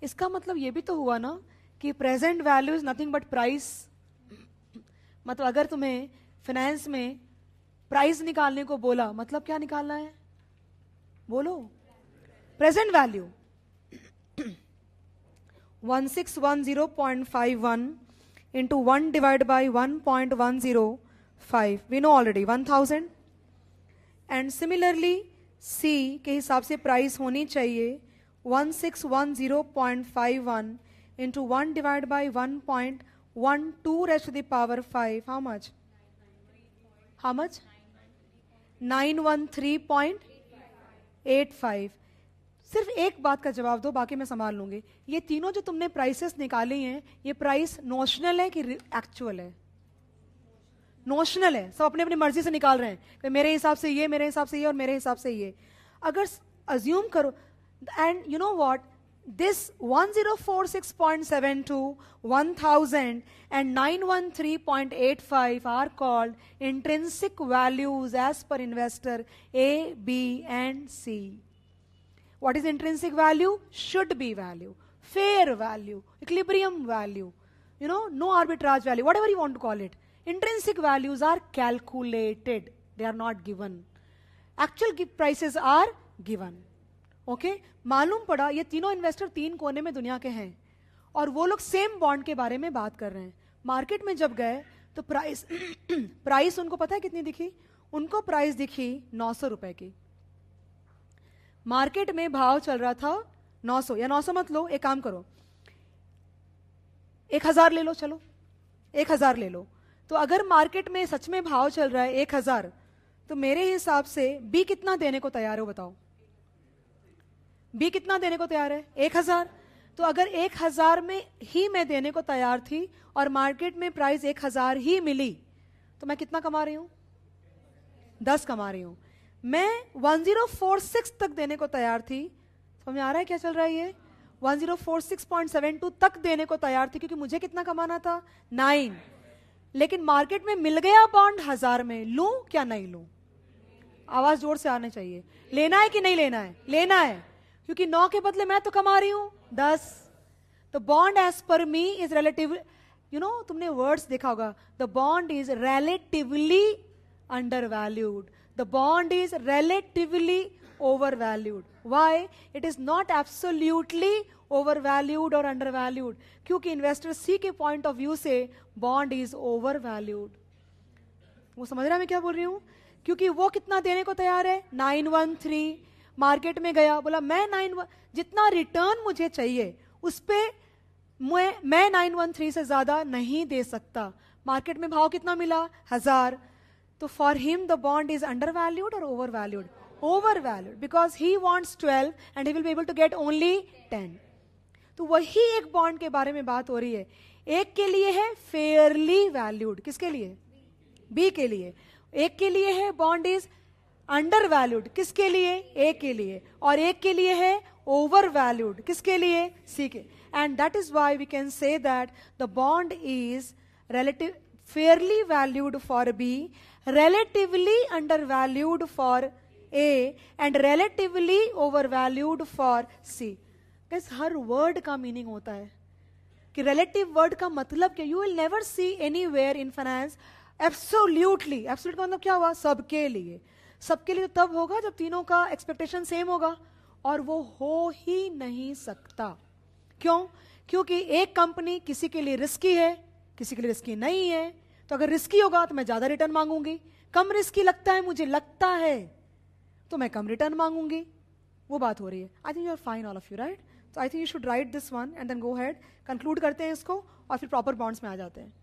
इसका मतलब ये भी तो हुआ ना कि present value is nothing but price. मतलब अगर तुम्हें फाइनेंस में प्राइस निकालने को बोला, मतलब क्या निकालना है, बोलो, present value. 1610.51 into 1 divided by 1.105, we know already 1000. and similarly C के हिसाब से प्राइस होनी चाहिए 1610.51 into 1 divided by 1.12 raised to the power 5. How much? 913.85. सिर्फ एक बात का जवाब दो, बाकी मैं संभाल लूंगी. ये तीनों जो तुमने प्राइसेस निकाली हैं, ये प्राइस नोशनल है कि एक्चुअल है? नोशनल है, सब अपनी अपनी मर्जी से निकाल रहे हैं कि मेरे हिसाब से ये, मेरे हिसाब से ये और मेरे हिसाब से ये. अगर अज्यूम करो, and you know what, this 1046.72, 1000 and 913.85 are called intrinsic values as per investor A, B and C. What is intrinsic value? Should be value, fair value, equilibrium value, you know, no arbitrage value, whatever you want to call it. Intrinsic values are calculated, they are not given. Actual prices are given. Okay मालूम पड़ा ये तीनों इन्वेस्टर तीन कोने में दुनिया के हैं और वो लोग सेम बॉन्ड के बारे में बात कर रहे हैं. मार्केट में जब गए तो प्राइस उनको पता है कितनी दिखी? उनको प्राइस दिखी 900 रुपए की. मार्केट में भाव चल रहा था 900, या 900 मत लो, एक काम करो 1000 ले लो, चलो 1000 ले लो. तो अगर मार्केट में सच में भाव चल रहा है 1000, तो मेरे हिसाब से बी कितना देने को तैयार हो बताओ? बी कितना देने को तैयार है? 1000। तो अगर 1000 में ही मैं देने को तैयार थी और मार्केट में प्राइस 1000 ही मिली, तो मैं कितना कमा रही हूं? 10 कमा रही हूं। मैं 1046 तक देने को तैयार थी, समझ में आ रहा है क्या चल रहा है ये? 1046.72 तक देने को तैयार थी, क्योंकि मुझे कितना कमाना था? 9। लेकिन मार्केट में मिल गया बॉन्ड 1000 में, लूं क्या नहीं लूं? आवाज जोर से आने चाहिए। लेना है कि नहीं लेना है? लेना है, क्योंकि 9 के बदले मैं तो कमा रही हूं 10। तो bond as per me is relative, तुमने वर्ड्स देखा होगा, the bond is relatively undervalued, the bond is relatively overvalued. Why? It is not absolutely overvalued or undervalued. क्योंकि इन्वेस्टर सी के पॉइंट ऑफ व्यू से बॉन्ड इज ओवरवैल्यूड। वो समझ रहा है मैं क्या बोल रही हूं? क्योंकि वो कितना देने को तैयार है? 913। मार्केट में गया, बोला मैं 9, जितना रिटर्न मुझे चाहिए उस पे मैं 913 से ज्यादा नहीं दे सकता। मार्केट में भाव कितना मिला? 1000। तो for him the bond is undervalued और overvalued? Overvalued, because he wants 12 and he will be able to get only 10. तो वही एक बॉन्ड के बारे में बात हो रही है। एक के लिए है फेयरली वैल्यूड, किसके लिए? बी के लिए। एक के लिए है बॉन्ड इज अंडर वैल्यूड, किसके लिए? ए के लिए। और एक के लिए है ओवर वैल्यूड, किसके लिए? सी के। And that is why we can say that the bond is relative fairly valued for B, relatively undervalued for A and relatively overvalued for C. Guys, her word का मीनिंग होता है कि रिलेटिव वर्ड का मतलब क्या? You will never see anywhere in finance absolutely. Absolute का मतलब क्या हुआ? सबके लिए। सबके लिए तब होगा जब तीनों का एक्सपेक्टेशन सेम होगा, और वो हो ही नहीं सकता। क्यों? क्योंकि एक कंपनी किसी के लिए रिस्की है, किसी के लिए रिस्की नहीं है। तो अगर रिस्की होगा तो मैं ज्यादा रिटर्न मांगूंगी, कम रिस्की लगता है मुझे, लगता है, तो मैं कम रिटर्न मांगूंगी। वो बात हो रही है। I think you are fine all of you, right? तो I think you should write this one and then go head, conclude करते हैं इसको और फिर प्रॉपर बॉन्ड्स में आ जाते हैं।